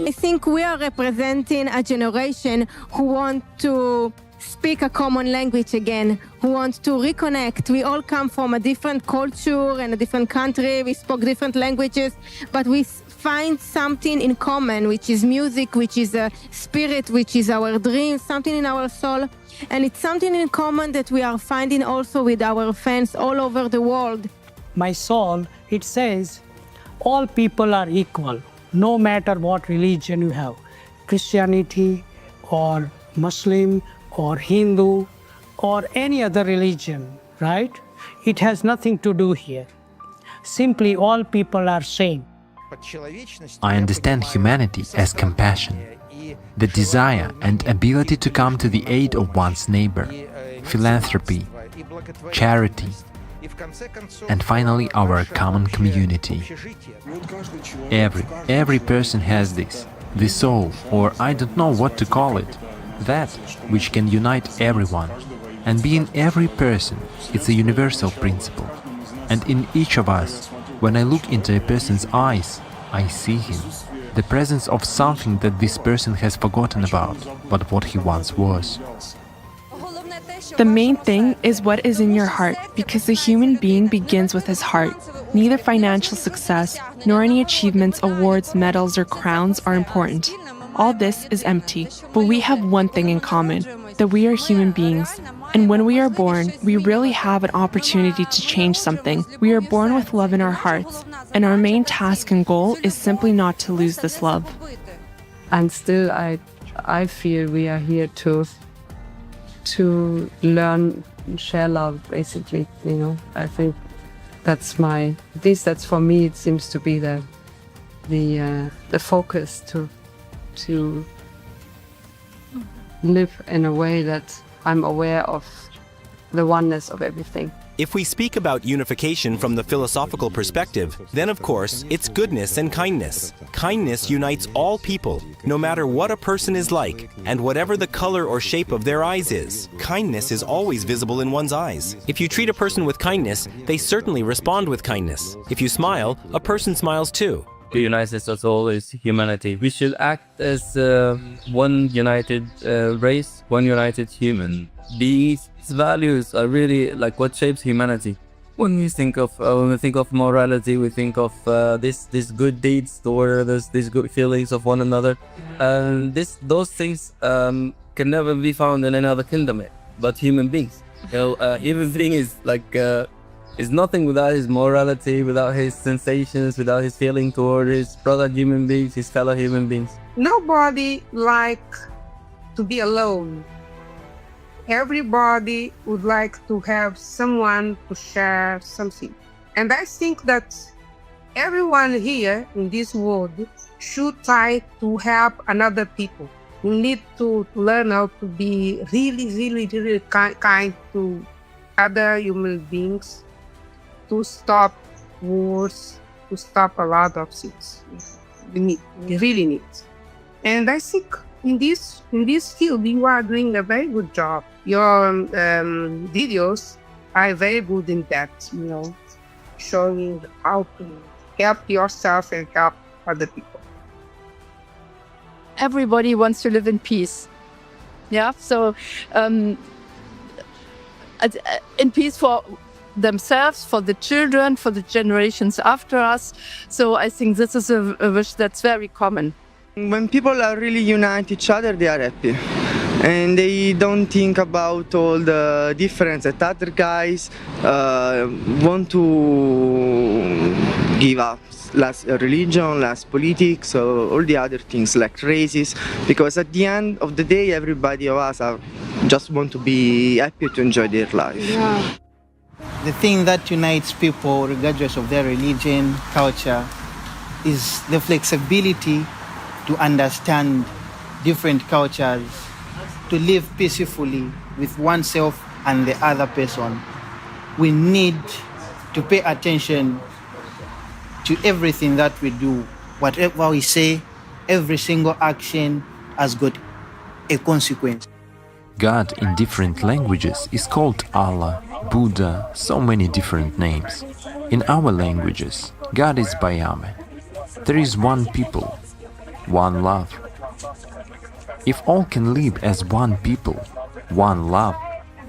I think we are representing a generation who want to speak a common language again, who want to reconnect. We all come from a different culture and a different country. We spoke different languages, but we find something in common, which is music, which is a spirit, which is our dream, something in our soul. And it's something in common that we are finding also with our fans all over the world. My soul, it says, all people are equal, no matter what religion you have, Christianity or Muslim or Hindu or any other religion, right? It has nothing to do here. Simply all people are same. I understand humanity as compassion, the desire and ability to come to the aid of one's neighbor, philanthropy, charity, and finally our common community. Every person has this, the soul, or I don't know what to call it, that which can unite everyone. And being every person, it's a universal principle. And in each of us, when I look into a person's eyes, I see him, the presence of something that this person has forgotten about, but what he once was. The main thing is what is in your heart, because the human being begins with his heart. Neither financial success, nor any achievements, awards, medals, or crowns are important. All this is empty, but we have one thing in common, that we are human beings. And when we are born, we really have an opportunity to change something. We are born with love in our hearts, and our main task and goal is simply not to lose this love. And still, I feel we are here to learn, share love, basically. You know, I think that's that's for me. It seems to be the focus to live in a way that I'm aware of the oneness of everything. If we speak about unification from the philosophical perspective, then of course it's goodness and kindness. Kindness unites all people, no matter what a person is like, and whatever the color or shape of their eyes is. Kindness is always visible in one's eyes. If you treat a person with kindness, they certainly respond with kindness. If you smile, a person smiles too. What unites us all is humanity. We should act as one united race, one united human. These values are really like what shapes humanity. When we think of morality, we think of these good deeds toward us, these good feelings of one another, and those things can never be found in any other kingdom but human beings. Human being is nothing without his morality, without his sensations, without his feeling toward his brother human beings, his fellow human beings. Nobody like to be alone. Everybody would like to have someone to share something. And I think that everyone here in this world should try to help another people. We need to learn how to be really kind to other human beings, to stop wars, to stop a lot of things. We really need. And I think in this field, you are doing a very good job. Your videos are very good in that, showing how to help yourself and help other people. Everybody wants to live in peace. Yeah, so in peace for themselves, for the children, for the generations after us. So I think this is a wish that's very common. When people are really unite each other, they are happy. And they don't think about all the difference that other guys want to give up. Less religion, less politics, all the other things like races. Because at the end of the day, everybody of us just want to be happy to enjoy their life. Yeah. The thing that unites people, regardless of their religion, culture, is the flexibility to understand different cultures, to live peacefully with oneself and the other person. We need to pay attention to everything that we do. Whatever we say, every single action has got a consequence. God in different languages is called Allah, Buddha, so many different names. In our languages, God is Bayame. There is one people, one love. If all can live as one people, one love,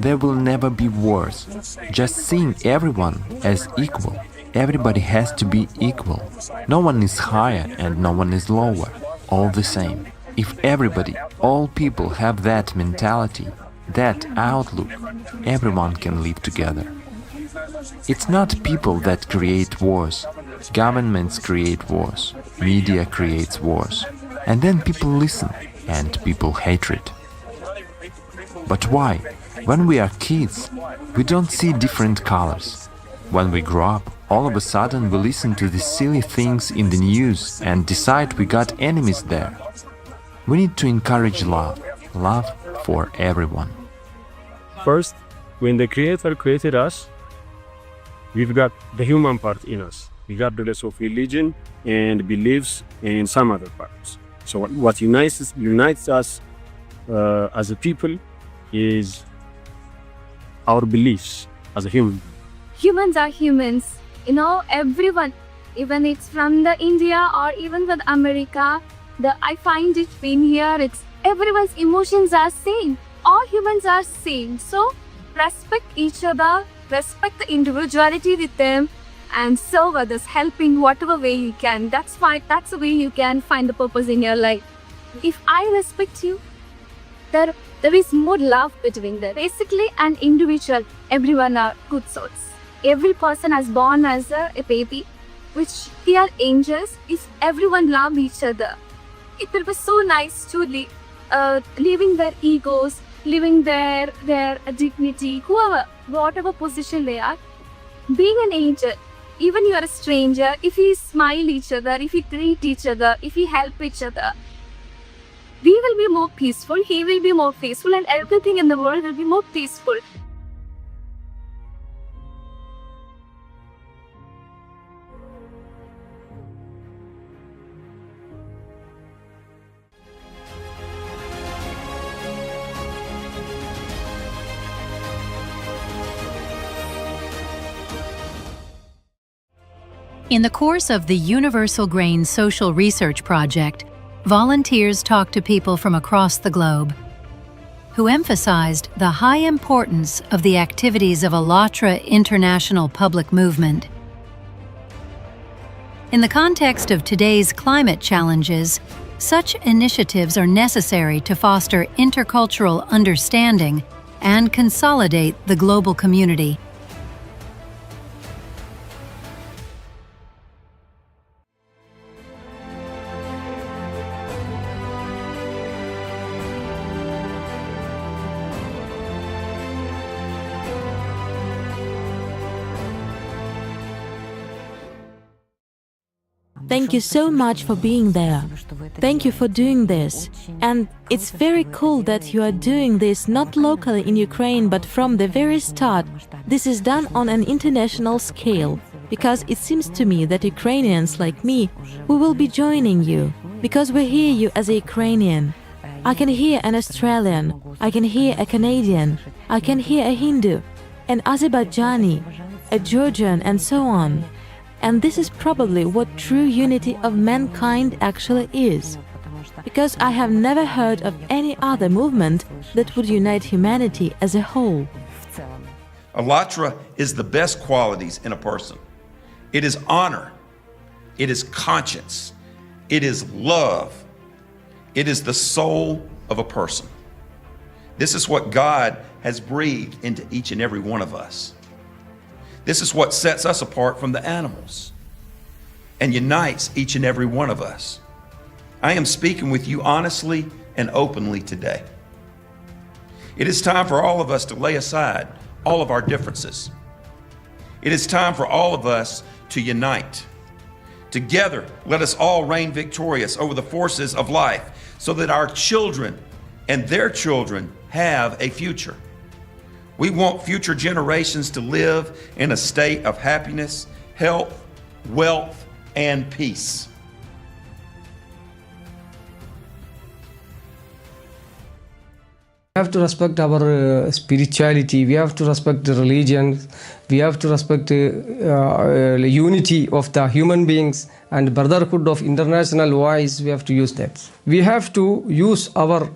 there will never be wars. Just seeing everyone as equal. Everybody has to be equal. No one is higher and no one is lower. All the same. If everybody, all people have that mentality, that outlook, everyone can live together. It's not people that create wars. Governments create wars. Media creates wars. And then people listen and people hatred. But why? When we are kids, we don't see different colors. When we grow up, all of a sudden we listen to these silly things in the news and decide we got enemies there. We need to encourage love for everyone. First, when the Creator created us, we've got the human part in us, regardless of religion and beliefs and some other parts. So what unites us as a people is our beliefs as a human. Humans are humans. Everyone, even it's from the India or even from America, I find it been here, everyone's emotions are same. All humans are same. So respect each other, respect the individuality with them, and serve others, helping whatever way you can. That's fine. That's the way you can find the purpose in your life. If I respect you, there is more love between them. Basically, an individual, everyone are good souls. Every person is born as a baby, which they are angels. If everyone love each other, it will be so nice to leaving their egos, leaving their dignity, whatever position they are, being an angel. Even you are a stranger, if you smile each other, if you greet each other, if you help each other, we will be more peaceful, he will be more peaceful, and everything in the world will be more peaceful. In the course of the Universal Grain Social Research Project, volunteers talk to people from across the globe. who emphasized the high importance of the activities of ALLATRA International Public Movement. In the context of today's climate challenges, such initiatives are necessary to foster intercultural understanding and consolidate the global community. Thank you so much for being there. Thank you for doing this. And it's very cool that you are doing this not locally in Ukraine, but from the very start. This is done on an international scale, because it seems to me that Ukrainians like me, we will be joining you, because we hear you as a Ukrainian. I can hear an Australian, I can hear a Canadian, I can hear a Hindu, an Azerbaijani, a Georgian, and so on. And this is probably what true unity of mankind actually is. Because I have never heard of any other movement that would unite humanity as a whole. ALLATRA is the best qualities in a person. It is honor. It is conscience. It is love. It is the soul of a person. This is what God has breathed into each and every one of us. This is what sets us apart from the animals and unites each and every one of us. I am speaking with you honestly and openly today. It is time for all of us to lay aside all of our differences. It is time for all of us to unite. Together, let us all reign victorious over the forces of life so that our children and their children have a future. We want future generations to live in a state of happiness, health, wealth, and peace. We have to respect our spirituality, we have to respect the religion, we have to respect the unity of the human beings and brotherhood of international wise, we have to use that. We have to use our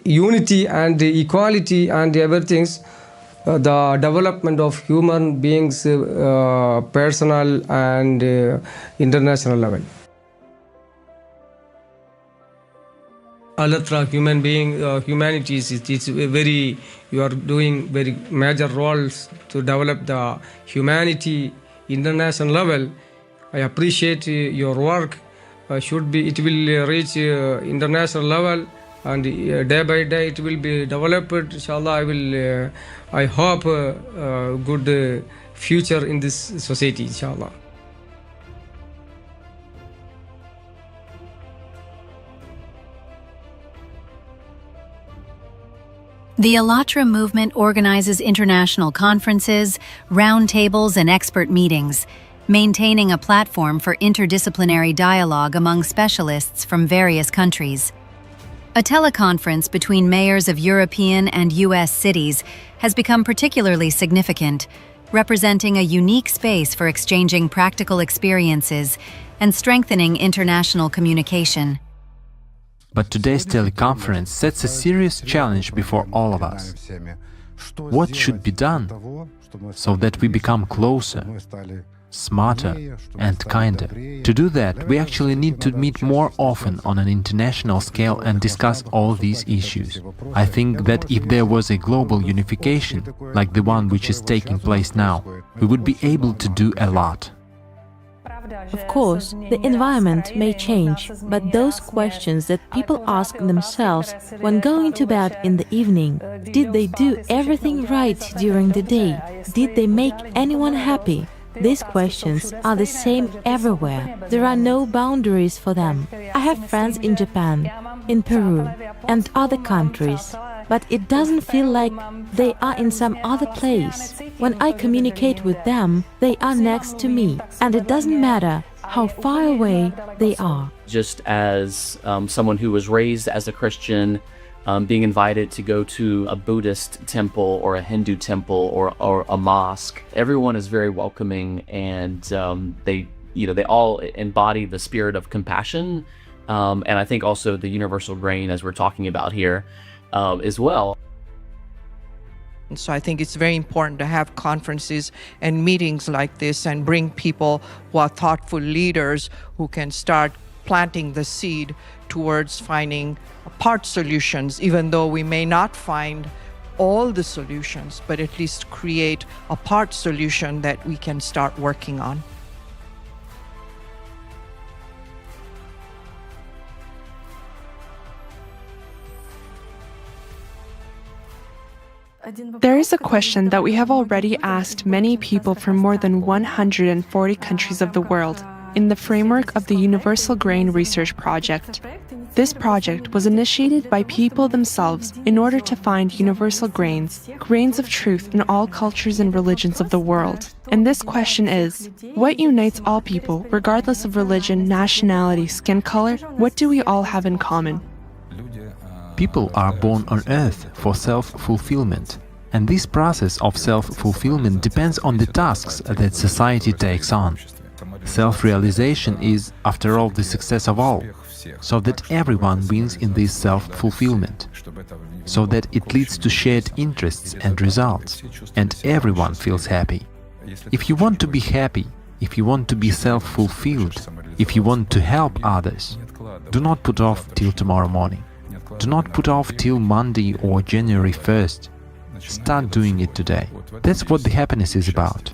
unity and the equality and everything, the development of human beings, personal and international level. ALLATRA human being, humanities, it's very, you are doing very major roles to develop the humanity international level. I appreciate your work. It will reach international level, and day by day it will be developed. Inshallah, I hope a good future in this society, inshallah. The ALLATRA movement organizes international conferences, roundtables, and expert meetings, maintaining a platform for interdisciplinary dialogue among specialists from various countries. A teleconference between mayors of European and U.S. cities has become particularly significant, representing a unique space for exchanging practical experiences and strengthening international communication. But today's teleconference sets a serious challenge before all of us. What should be done so that we become closer, smarter, and kinder? To do that, we actually need to meet more often on an international scale and discuss all these issues. I think that if there was a global unification, like the one which is taking place now, we would be able to do a lot. Of course, the environment may change, but those questions that people ask themselves when going to bed in the evening, did they do everything right during the day? Did they make anyone happy? These questions are the same everywhere. There are no boundaries for them. I have friends in Japan, in Peru, and other countries, but it doesn't feel like they are in some other place. When I communicate with them, they are next to me, and it doesn't matter how far away they are. Just as someone who was raised as a Christian, being invited to go to a Buddhist temple or a Hindu temple or a mosque, everyone is very welcoming, and they all embody the spirit of compassion. And I think also the universal grain, as we're talking about here, as well. So I think it's very important to have conferences and meetings like this and bring people who are thoughtful leaders who can start planting the seed towards finding part solutions, even though we may not find all the solutions, but at least create a part solution that we can start working on. There is a question that we have already asked many people from more than 140 countries of the world in the framework of the Universal Grain Research Project. This project was initiated by people themselves in order to find universal grains, grains of truth in all cultures and religions of the world. And this question is, what unites all people, regardless of religion, nationality, skin color? What do we all have in common? People are born on earth for self-fulfillment, and this process of self-fulfillment depends on the tasks that society takes on. Self-realization is, after all, the success of all, so that everyone wins in this self-fulfillment, so that it leads to shared interests and results, and everyone feels happy. If you want to be happy, if you want to be self-fulfilled, if you want to help others, do not put off till tomorrow morning. Do not put off till Monday or January 1st. Start doing it today. That's what the happiness is about.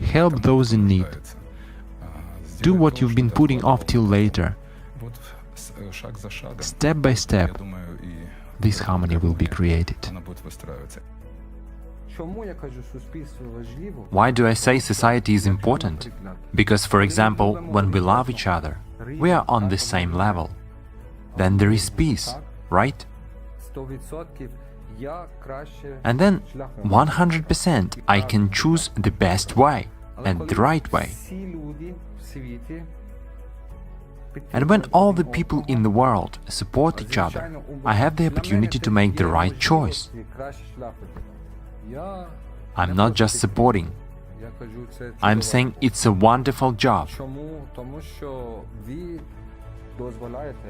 Help those in need. Do what you've been putting off till later. Step by step, this harmony will be created. Why do I say society is important? Because, for example, when we love each other, we are on the same level. Then there is peace, right? And then 100% I can choose the best way and the right way. And when all the people in the world support each other, I have the opportunity to make the right choice. I'm not just supporting. I'm saying it's a wonderful job.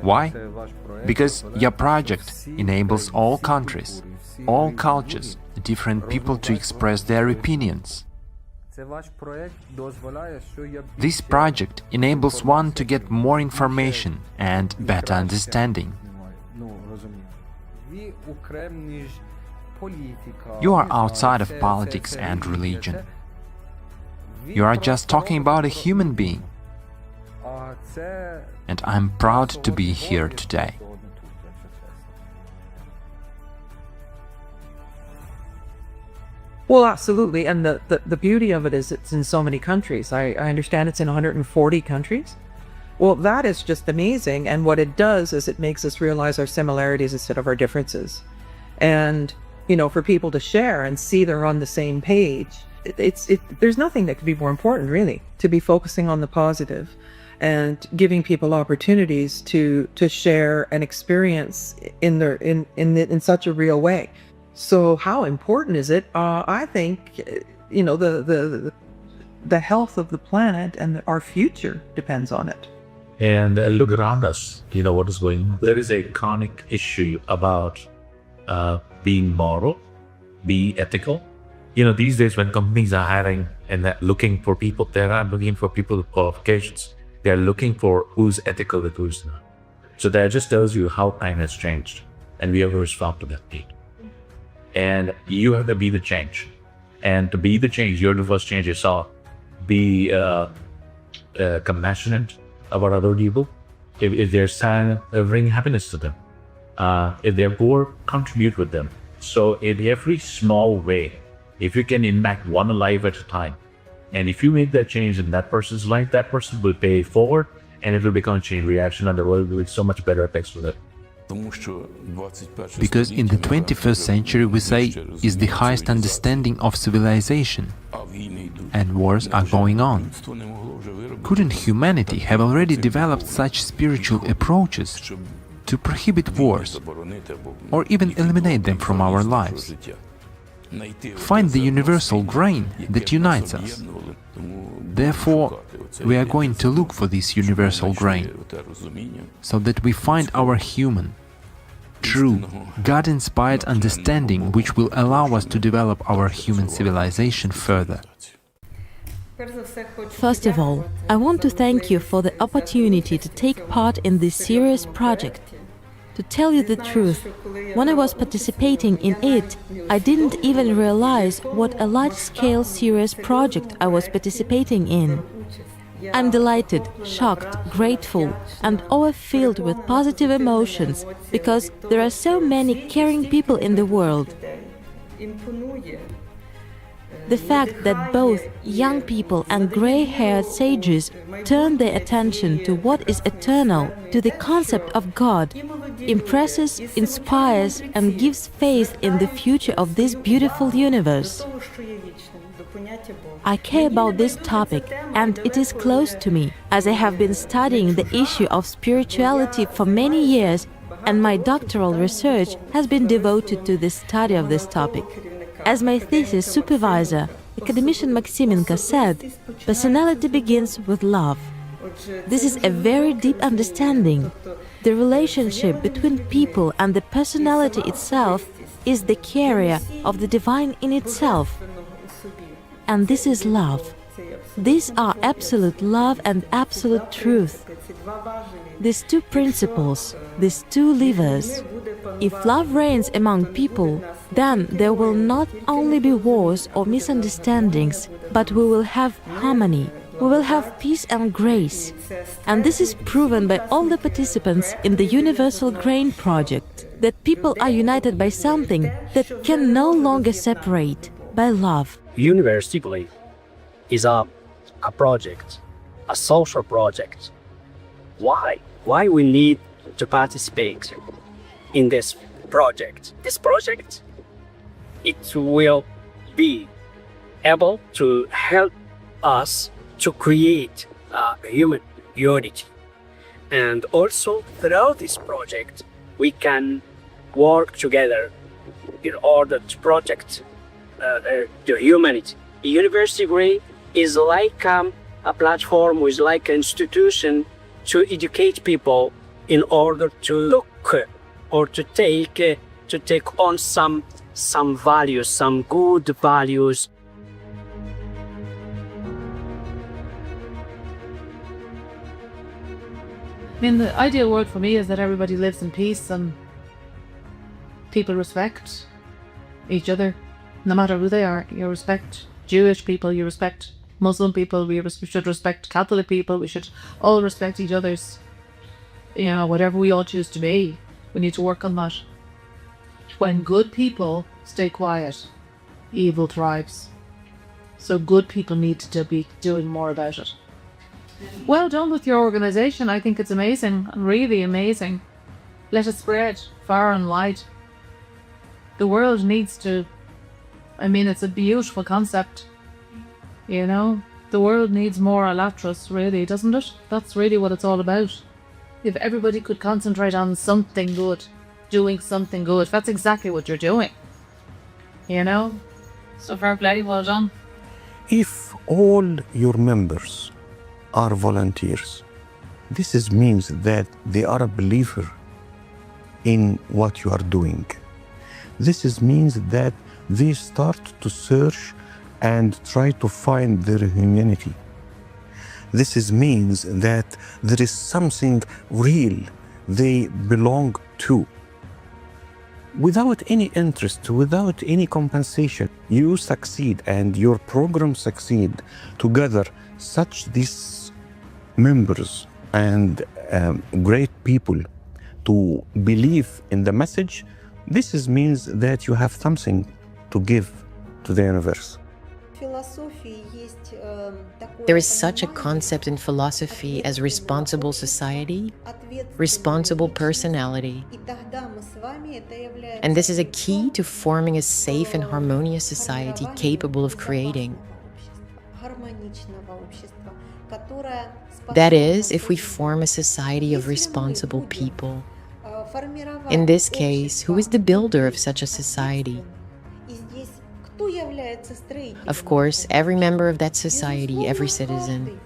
Why? Because your project enables all countries, all cultures, different people to express their opinions. This project enables one to get more information and better understanding. You are outside of politics and religion. You are just talking about a human being. And I'm proud to be here today. Well, absolutely, and the beauty of it is it's in so many countries. I understand it's in 140 countries. Well, that is just amazing, and what it does is it makes us realize our similarities instead of our differences. And, you know, for people to share and see they're on the same page, there's nothing that could be more important, really, to be focusing on the positive and giving people opportunities to share an experience in such a real way. So how important is it? I think, you know, the health of the planet and our future depends on it. And look around us, you know what is going on. There is a chronic issue about being moral, be ethical. You know, these days when companies are hiring and they're looking for people, they're not looking for people with qualifications. They're looking for who's ethical and who's not. So that just tells you how time has changed, and we have to respond to that need. And you have to be the change. And to be the change, you're the first change yourself. Be compassionate about other people. If they're sad, bring happiness to them. If they're poor, contribute with them. So in every small way, if you can impact one life at a time, and if you make that change in that person's life, that person will pay it forward, and it will become a chain reaction, and the world will be so much better effects with it. Because in the 21st century, we say, is the highest understanding of civilization, and wars are going on. Couldn't humanity have already developed such spiritual approaches to prohibit wars, or even eliminate them from our lives? Find the universal grain that unites us. Therefore, we are going to look for this universal grain, so that we find our human, true, God-inspired understanding which will allow us to develop our human civilization further. First of all, I want to thank you for the opportunity to take part in this serious project. To tell you the truth, when I was participating in it, I didn't even realize what a large-scale serious project I was participating in. I'm delighted, shocked, grateful, and overfilled with positive emotions because there are so many caring people in the world. The fact that both young people and gray-haired sages turn their attention to what is eternal, to the concept of God, impresses, inspires, and gives faith in the future of this beautiful universe. I care about this topic, and it is close to me, as I have been studying the issue of spirituality for many years, and my doctoral research has been devoted to the study of this topic. As my thesis supervisor, academician Maximenko said, personality begins with love. This is a very deep understanding. The relationship between people and the personality itself is the carrier of the divine in itself. And this is love. These are absolute love and absolute truth. These two principles, these two levers. If love reigns among people, then there will not only be wars or misunderstandings, but we will have harmony. We will have peace and grace. And this is proven by all the participants in the Universal Grain Project, that people are united by something that can no longer separate, by love. University is a project, a social project. Why? Why we need to participate in this project? This project, it will be able to help us to create human unity. And also, throughout this project, we can work together in order to protect the humanity. University Grain is like a platform, is like an institution to educate people in order to look or to take on some values, some good values. I mean, the ideal world for me is that everybody lives in peace and people respect each other, no matter who they are. You respect Jewish people, you respect Muslim people, we should respect Catholic people, we should all respect each other's, whatever we all choose to be. We need to work on that. When good people stay quiet, evil thrives. So good people need to be doing more about it. Well done with your organization. I think it's amazing, really amazing. Let it spread far and wide. The world needs to, it's a beautiful concept. The world needs more ALLATRAs, really, doesn't it? That's really what it's all about. If everybody could concentrate on something good, doing something good, that's exactly what you're doing. So fair play, well done. If all your members are volunteers, this means that they are a believer in what you are doing. This means that they start to search and try to find their humanity. This means that there is something real they belong to. Without any interest, without any compensation, you succeed and your program succeed together. Such these members and great people to believe in the message, this means that you have something to give to the universe. There is such a concept in philosophy as responsible society, responsible personality. And this is a key to forming a safe and harmonious society capable of creating. That is, if we form a society of responsible people. In this case, who is the builder of such a society? Of course, every member of that society, every citizen.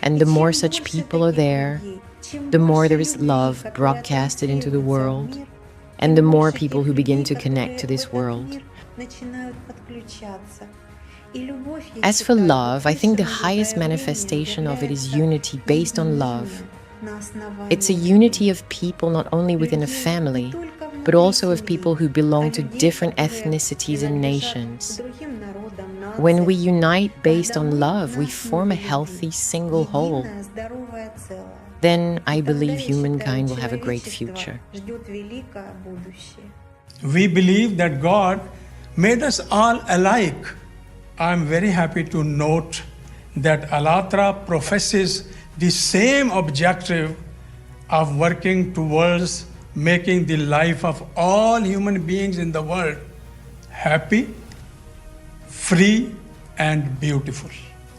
And the more such people are there, the more there is love broadcasted into the world, and the more people who begin to connect to this world. As for love, I think the highest manifestation of it is unity based on love. It's a unity of people not only within a family, but also of people who belong to different ethnicities and nations. When we unite based on love, we form a healthy single whole. Then I believe humankind will have a great future. We believe that God made us all alike. I'm very happy to note that ALLATRA professes the same objective of working towards making the life of all human beings in the world happy, free, and beautiful.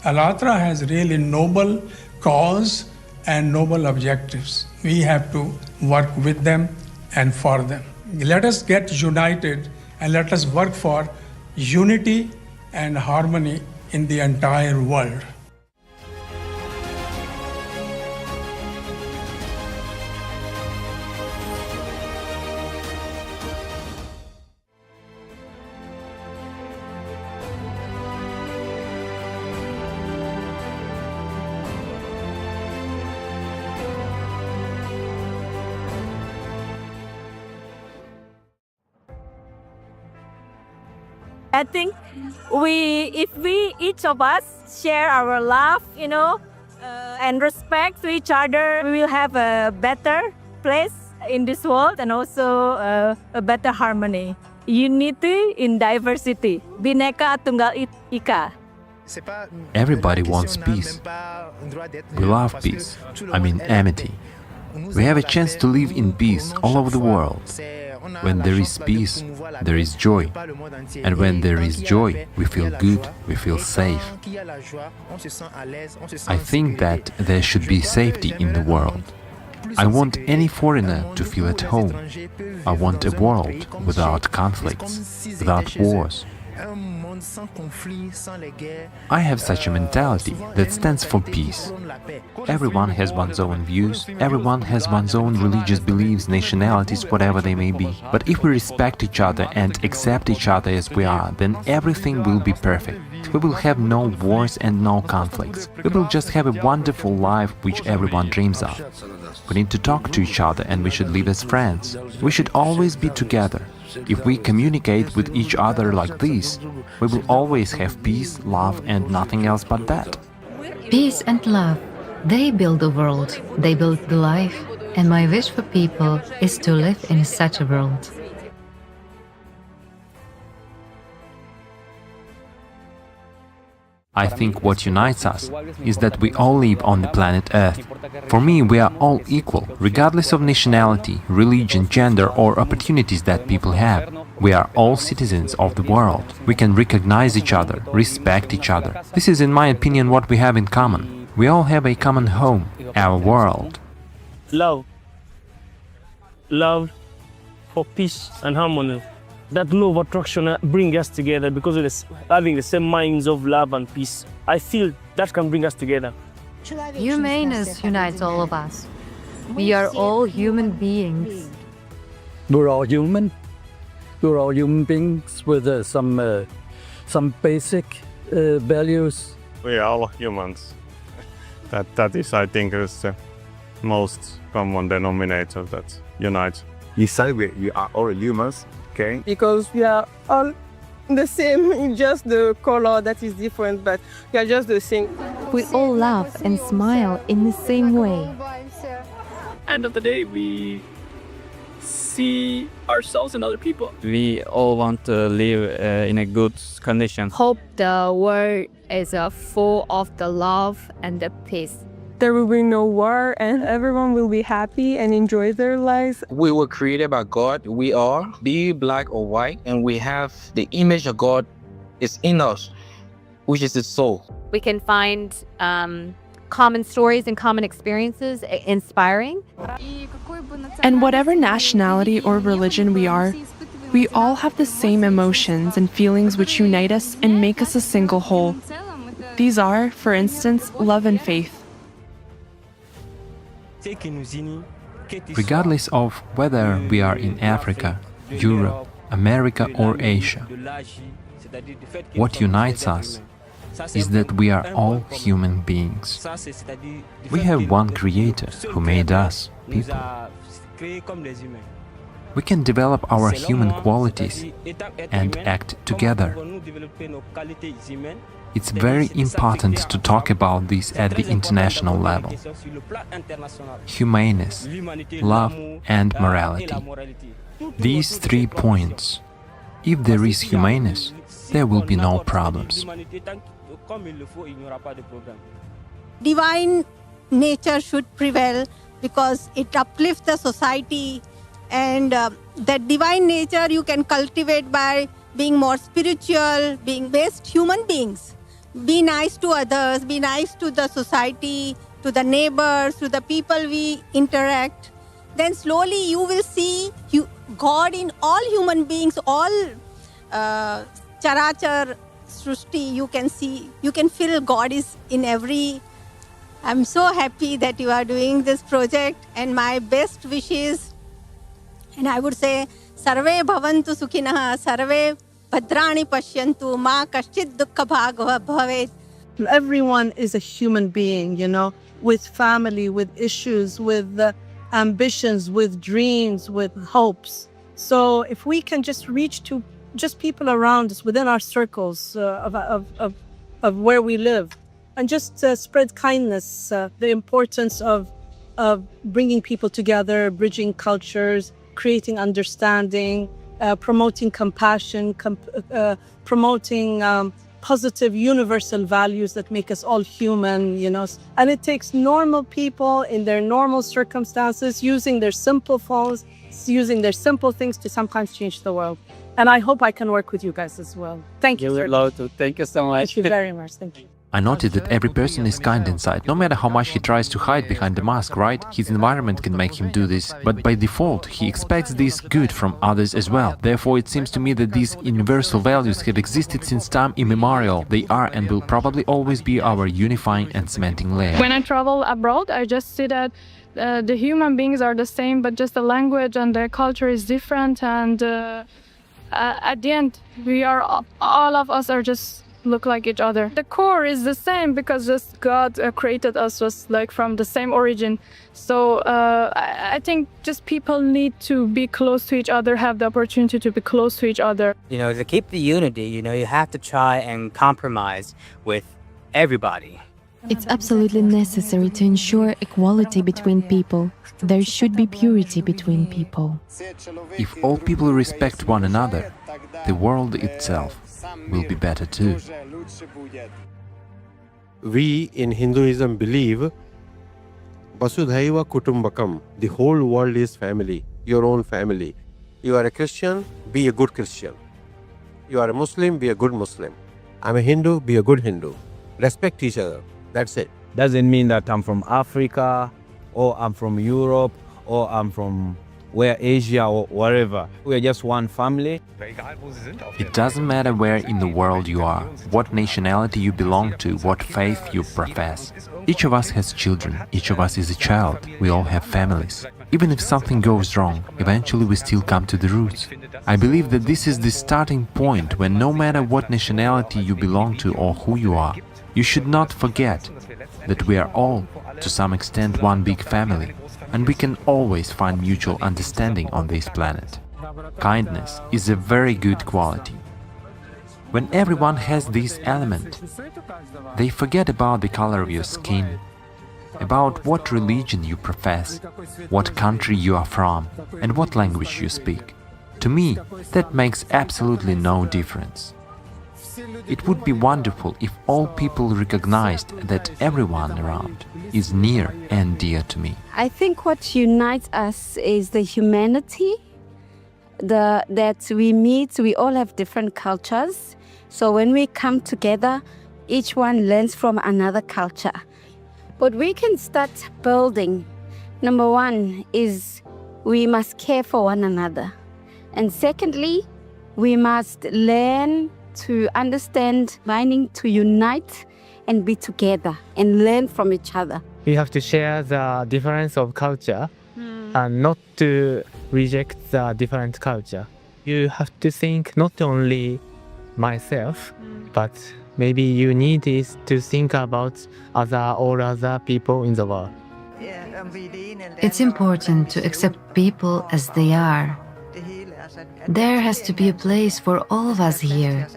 ALLATRA has really noble cause and noble objectives. We have to work with them and for them. Let us get united and let us work for unity and harmony in the entire world. I think if we each of us share our love, and respect to each other, we will have a better place in this world and also a better harmony. Unity in diversity. Bhinneka Tunggal Ika. Everybody wants peace. We love peace. I mean amity. We have a chance to live in peace all over the world. When there is peace, there is joy. And when there is joy, we feel good, we feel safe. I think that there should be safety in the world. I want any foreigner to feel at home. I want a world without conflicts, without wars. I have such a mentality that stands for peace. Everyone has one's own views, everyone has one's own religious beliefs, nationalities, whatever they may be. But if we respect each other and accept each other as we are, then everything will be perfect. We will have no wars and no conflicts. We will just have a wonderful life which everyone dreams of. We need to talk to each other and we should live as friends. We should always be together. If we communicate with each other like this, we will always have peace, love and nothing else but that. Peace and love, they build the world, they build the life, and my wish for people is to live in such a world. I think what unites us is that we all live on the planet Earth. For me, we are all equal, regardless of nationality, religion, gender or opportunities that people have. We are all citizens of the world. We can recognize each other, respect each other. This is, in my opinion, what we have in common. We all have a common home, our world. Love. Love for peace and harmony. That law of attraction brings us together because of having the same minds of love and peace. I feel that can bring us together. Humaneness unites all of us. We are all human beings. We're all human. We're all human beings with some basic values. We are all humans. That is, I think, is the most common denominator that unites. You say we are all humans. Okay. Because we are all the same, just the color that is different, but we are just the same. We all laugh and smile in the same way. End of the day, we see ourselves in other people. We all want to live in a good condition. Hope the world is full of the love and the peace. There will be no war and everyone will be happy and enjoy their lives. We were created by God. We are, be black or white, and we have the image of God is in us, which is the soul. We can find common stories and common experiences inspiring. And whatever nationality or religion we are, we all have the same emotions and feelings which unite us and make us a single whole. These are, for instance, love and faith. Regardless of whether we are in Africa, Europe, America or Asia, what unites us is that we are all human beings. We have one Creator who made us, people. We can develop our human qualities and act together. It's very important to talk about this at the international level. Humaneness, love and morality. These 3 points. If there is humaneness, there will be no problems. Divine nature should prevail because it uplifts the society, and that divine nature you can cultivate by being more spiritual, being best human beings. Be nice to others, be nice to the society, to the neighbors, to the people we interact. Then slowly you will see God in all human beings, all charachar srushti you can see, you can feel God is in every. I'm so happy that you are doing this project, and my best wishes, and I would say, sarve bhavantu sukhinah, sarve bhadrani pashyantu, ma kaschid dukkha bhag bhavet. Everyone is a human being, with family, with issues, with ambitions, with dreams, with hopes. So if we can just reach to just people around us within our circles of where we live, and just spread kindness, the importance of bringing people together, bridging cultures, creating understanding, promoting compassion, promoting positive universal values that make us all human, And it takes normal people in their normal circumstances, using their simple phones, using their simple things to sometimes change the world. And I hope I can work with you guys as well. Thank you. You would love to. Thank you so much. Thank you very much. Thank you. I noticed that every person is kind inside, no matter how much he tries to hide behind the mask, right? His environment can make him do this, but by default, he expects this good from others as well. Therefore, it seems to me that these universal values have existed since time immemorial. They are and will probably always be our unifying and cementing layer. When I travel abroad, I just see that the human beings are the same, but just the language and the culture is different. And at the end, all of us are just look like each other. The core is the same because just God created us just like from the same origin. So I think just people need to be close to each other, have the opportunity to be close to each other. To keep the unity, you have to try and compromise with everybody. It's absolutely necessary to ensure equality between people. There should be purity between people. If all people respect one another, the world itself will be better too. We in Hinduism believe Vasudhaiva Kutumbakam, the whole world is family, your own family. You are a Christian, be a good Christian. You are a Muslim, be a good Muslim. I'm a Hindu, be a good Hindu. Respect each other. That's it. Doesn't mean that I'm from Africa, or I'm from Europe, or I'm from Asia or wherever. We are just one family. It doesn't matter where in the world you are, what nationality you belong to, what faith you profess. Each of us has children, each of us is a child, we all have families. Even if something goes wrong, eventually we still come to the roots. I believe that this is the starting point when no matter what nationality you belong to or who you are, you should not forget that we are all, to some extent, one big family. And we can always find mutual understanding on this planet. Kindness is a very good quality. When everyone has this element, they forget about the color of your skin, about what religion you profess, what country you are from, and what language you speak. To me, that makes absolutely no difference. It would be wonderful if all people recognized that everyone around is near and dear to me. I think what unites us is the humanity, that we meet, we all have different cultures. So when we come together, each one learns from another culture. But we can start building. Number one is we must care for one another. And secondly, we must learn to understand, meaning to unite and be together and learn from each other. we have to share the difference of culture and not to reject the different culture. You have to think not only myself, but maybe you need is to think about all other people in the world. It's important to accept people as they are. There has to be a place for all of us here.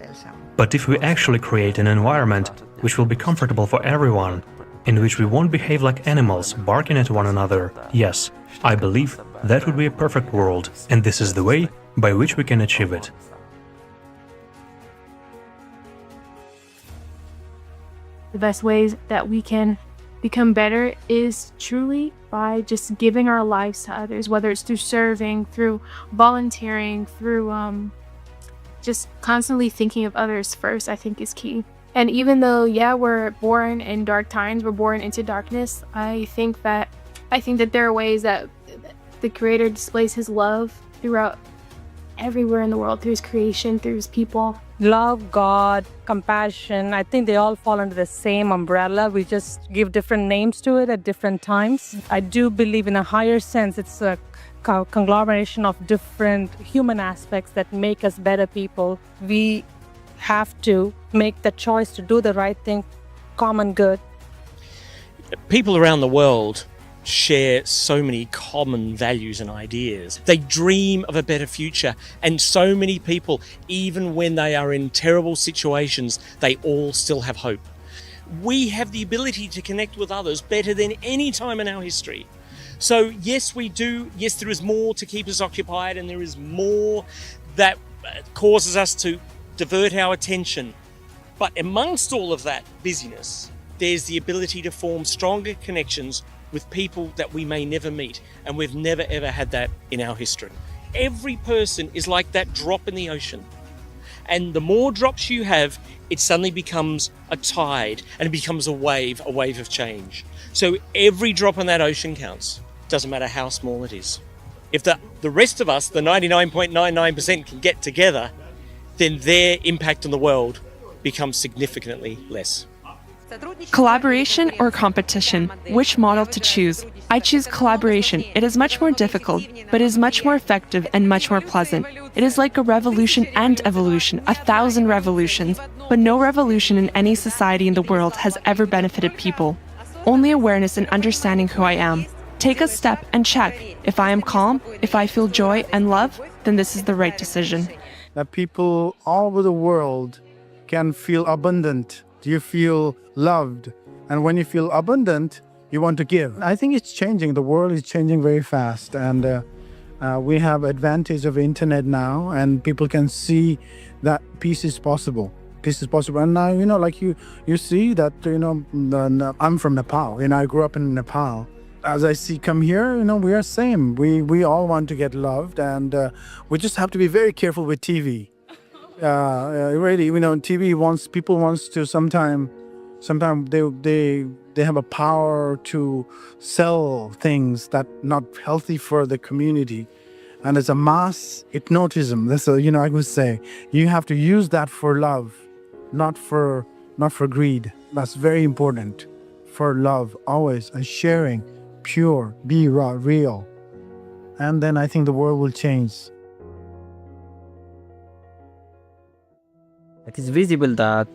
But if we actually create an environment which will be comfortable for everyone, in which we won't behave like animals barking at one another, yes, I believe that would be a perfect world, and this is the way by which we can achieve it. The best ways that we can become better is truly by just giving our lives to others, whether it's through serving, through volunteering, through just constantly thinking of others first, I think is key. And even though, yeah, we're born in dark times, we're born into darkness, I think that there are ways that the Creator displays His love throughout everywhere in the world, through His creation, through His people. Love, God, compassion, I think they all fall under the same umbrella. We just give different names to it at different times. I do believe in a higher sense it's a conglomeration of different human aspects that make us better people. We have to make the choice to do the right thing, common good. People around the world share so many common values and ideas. They dream of a better future, and so many people, even when they are in terrible situations, they all still have hope. We have the ability to connect with others better than any time in our history. So yes, we do. Yes, there is more to keep us occupied, and there is more that causes us to divert our attention. But amongst all of that busyness, there's the ability to form stronger connections with people that we may never meet, and we've never ever had that in our history. Every person is like that drop in the ocean, and the more drops you have, it suddenly becomes a tide, and it becomes a wave of change. So every drop in that ocean counts, doesn't matter how small it is. If the rest of us, the 99.99%, can get together, then their impact on the world becomes significantly less. Collaboration or competition? Which model to choose? I choose collaboration. It is much more difficult, but it is much more effective and much more pleasant. It is like a revolution and evolution, 1,000 revolutions, but no revolution in any society in the world has ever benefited people. Only awareness and understanding who I am. Take a step and check. If I am calm, if I feel joy and love, then this is the right decision. That people all over the world can feel abundant. You feel loved, and when you feel abundant, you want to give. I think it's changing. The world is changing very fast, and we have advantage of internet now, and people can see that peace is possible. Peace is possible, and now like you see that I'm from Nepal. I grew up in Nepal. As I see come here, we are same. We all want to get loved, and we just have to be very careful with TV. Really, TV people wants to sometimes they have a power to sell things that not healthy for the community, and it's a mass hypnotism. That's I would say you have to use that for love, not for greed. That's very important. For love, always, and sharing, pure, be raw, real, and then I think the world will change. It is visible that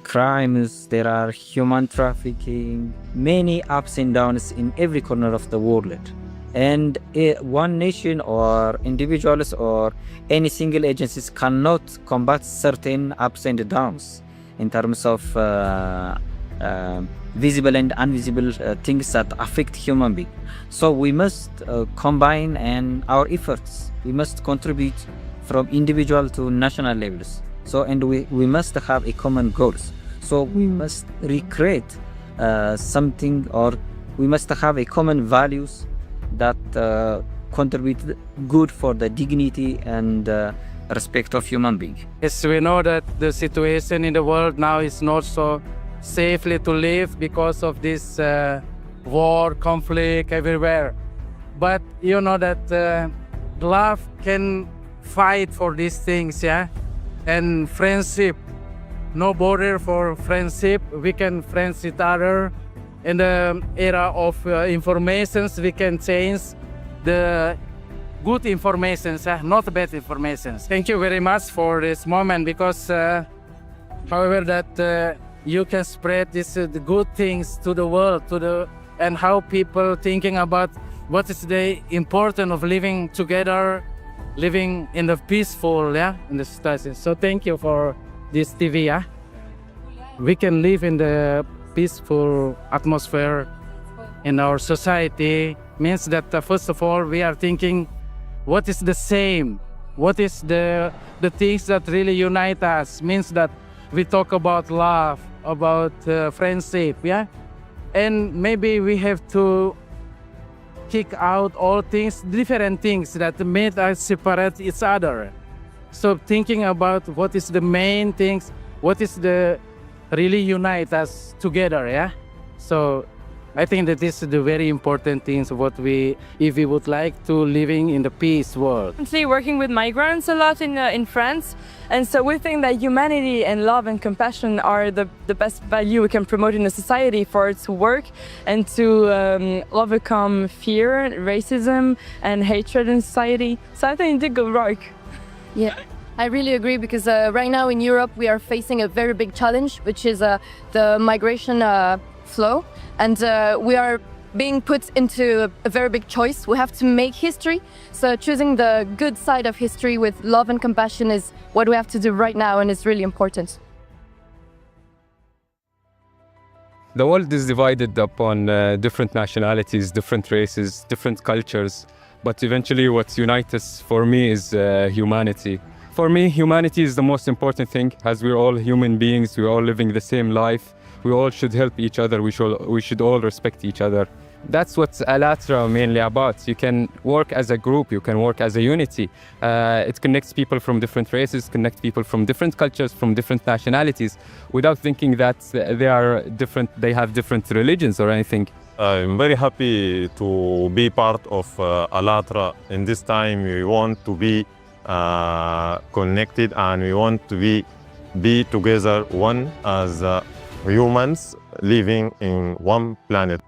crimes, there are human trafficking, many ups and downs in every corner of the world. And one nation or individuals or any single agencies cannot combat certain ups and downs in terms of visible and invisible things that affect human beings. So we must combine our efforts. We must contribute from individual to national levels. So, and we must have a common goals. So we must recreate something, or we must have a common values that contribute good for the dignity and respect of human being. Yes, we know that the situation in the world now is not so safely to live because of this war, conflict everywhere. But you know that love can fight for these things, yeah? And friendship, no border for friendship. We can friends each other in the era of informations, we can change the good informations, not bad informations. Thank you very much for this moment, because however that you can spread the good things to the world, and how people thinking about what is the importance of living together, living in the peaceful, in the society. So thank you for this TV. We can live in the peaceful atmosphere in our society. Means that first of all, we are thinking what is the same, what is the things that really unite us. Means that we talk about love, about friendship, and maybe we have to kick out all things, different things that made us separate each other. So thinking about what is the main things, what is the really unite us together, So I think that this is the very important things what if we would like to living in the peace world. Currently working with migrants a lot in France, and so we think that humanity and love and compassion are the best value we can promote in a society for it to work and to overcome fear, racism and hatred in society. So I think it did good work. Yeah. I really agree, because right now in Europe we are facing a very big challenge, which is the migration flow, and we are being put into a very big choice. We have to make history, so choosing the good side of history with love and compassion is what we have to do right now, and it's really important. The world is divided upon different nationalities, different races, different cultures, but eventually what unites us for me is humanity. For me, humanity is the most important thing, as we're all human beings, we're all living the same life. We all should help each other, we should all respect each other. That's what ALLATRA mainly about. You can work as a group, you can work as a unity. It connects people from different races, connects people from different cultures, from different nationalities, without thinking that they have different religions or anything. I'm very happy to be part of ALLATRA. In this time, we want to be connected, and we want to be together, one as humans living in one planet.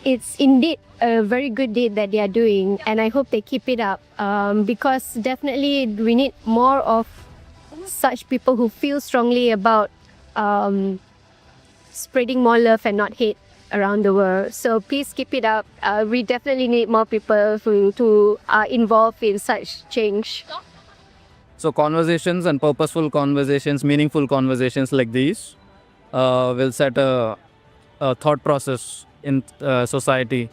It's indeed a very good deed that they are doing, and I hope they keep it up, because definitely we need more of such people who feel strongly about spreading more love and not hate around the world. So please keep it up. We definitely need more people who are involved in such change. So conversations and purposeful conversations, meaningful conversations like these will set a thought process in society,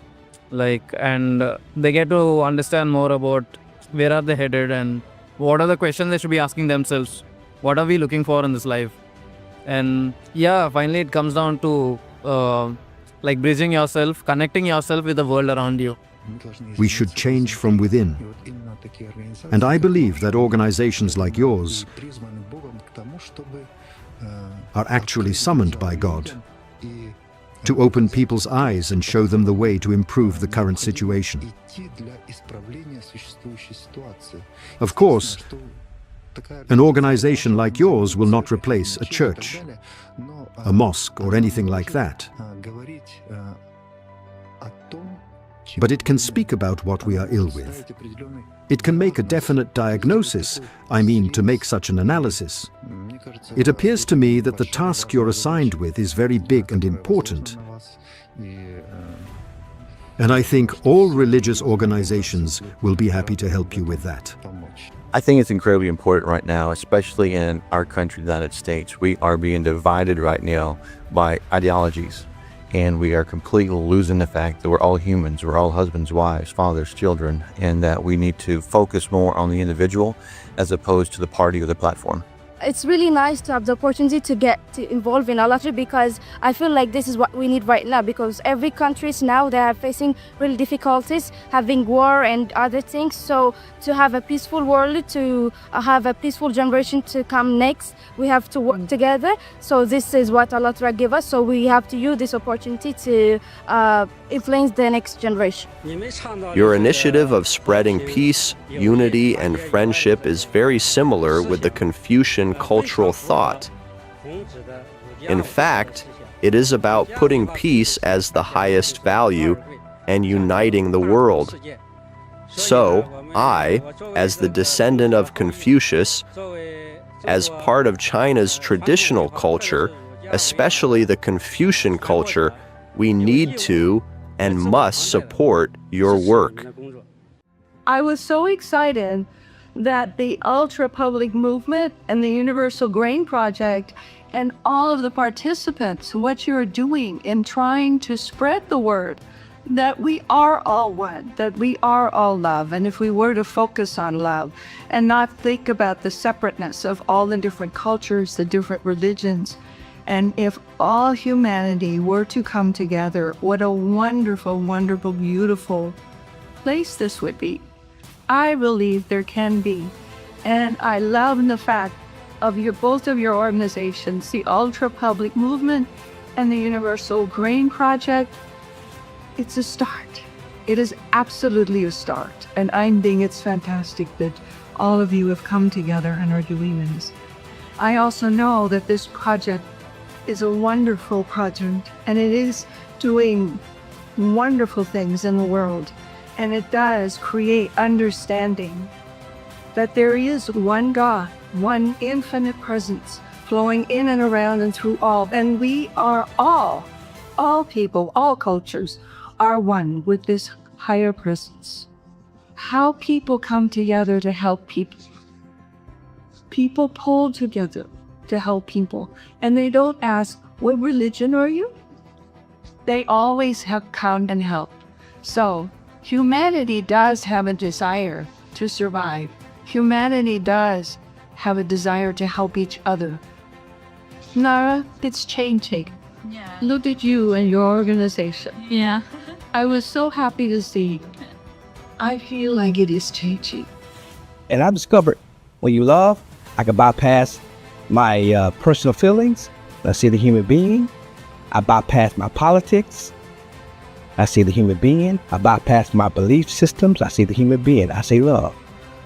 and they get to understand more about where are they headed and what are the questions they should be asking themselves. What are we looking for in this life? And finally it comes down to bridging yourself, connecting yourself with the world around you. We should change from within. And I believe that organizations like yours are actually summoned by God to open people's eyes and show them the way to improve the current situation. Of course, an organization like yours will not replace a church, a mosque, or anything like that. But it can speak about what we are ill with. It can make a definite diagnosis, to make such an analysis. It appears to me that the task you're assigned with is very big and important. And I think all religious organizations will be happy to help you with that. I think it's incredibly important right now, especially in our country, the United States. We are being divided right now by ideologies, and we are completely losing the fact that we're all humans, we're all husbands, wives, fathers, children, and that we need to focus more on the individual as opposed to the party or the platform. It's really nice to have the opportunity to get to involve in ALLATRA, because I feel like this is what we need right now, because every countries now they are facing real difficulties, having war and other things. So to have a peaceful world, to have a peaceful generation to come next, we have to work together. So this is what ALLATRA give us. So we have to use this opportunity to influence the next generation. Your initiative of spreading peace, unity, and friendship is very similar with the Confucian cultural thought. In fact, it is about putting peace as the highest value and uniting the world. So, I, as the descendant of Confucius, as part of China's traditional culture, especially the Confucian culture, we need to and must support your work. I was so excited that the ALLATRA Public Movement and the Universal Grain Project and all of the participants, what you're doing in trying to spread the word that we are all one, that we are all love. And if we were to focus on love and not think about the separateness of all the different cultures, the different religions, and if all humanity were to come together, what a wonderful, wonderful, beautiful place this would be. I believe there can be. And I love the fact of both of your organizations, the ALLATRA Public Movement and the Universal Grain Project. It's a start. It is absolutely a start. And I think it's fantastic that all of you have come together and are doing this. I also know that this project is a wonderful project, and it is doing wonderful things in the world. And it does create understanding that there is one God, one infinite presence flowing in and around and through all. And we are all people, all cultures are one with this higher presence. How people come together to help people. People pull together to help people. And they don't ask, what religion are you? They always have come and help. So humanity does have a desire to survive. Humanity does have a desire to help each other. Nara, it's changing. Yeah. Look at you and your organization. Yeah. I was so happy to see. I feel like it is changing. And I discovered when you love, I can bypass my personal feelings. I see the human being. I bypass my politics. I see the human being. I bypass my belief systems. I see the human being. I say love.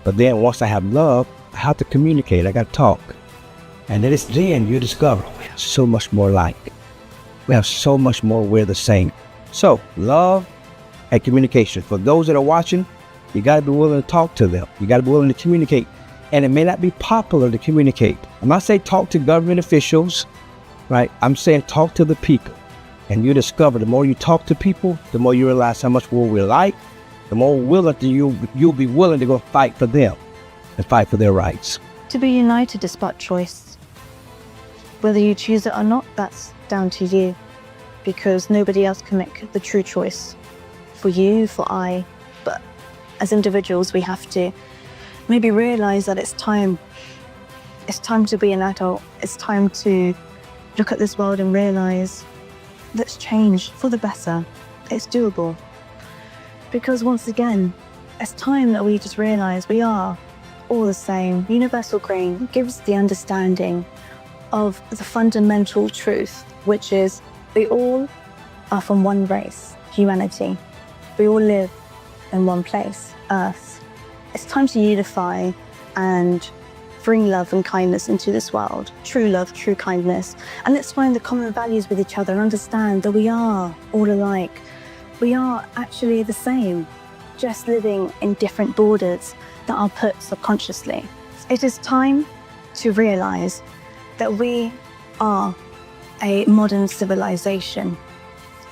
But then once I have love, I have to communicate. I got to talk. And then it's then you discover we have so much more alike. We have so much more we're the same. So love and communication. For those that are watching, you got to be willing to talk to them. You got to be willing to communicate. And it may not be popular to communicate. I'm not saying talk to government officials, right? I'm saying talk to the people. And you discover the more you talk to people, the more you realize how much more we like, the more willing you'll be willing to go fight for them and fight for their rights. To be united is about choice. Whether you choose it or not, that's down to you, because nobody else can make the true choice for you, for I. But as individuals, we have to maybe realize that it's time to be an adult. It's time to look at this world and realize let's change for the better. It's doable. Because once again, it's time that we just realize we are all the same. Universal Grain gives the understanding of the fundamental truth, which is we all are from one race, humanity. We all live in one place, Earth. It's time to unify and bring love and kindness into this world. True love, true kindness. And let's find the common values with each other and understand that we are all alike. We are actually the same, just living in different borders that are put subconsciously. It is time to realize that we are a modern civilization.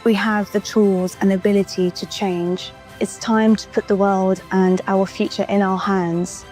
We have the tools and ability to change. It's time to put the world and our future in our hands.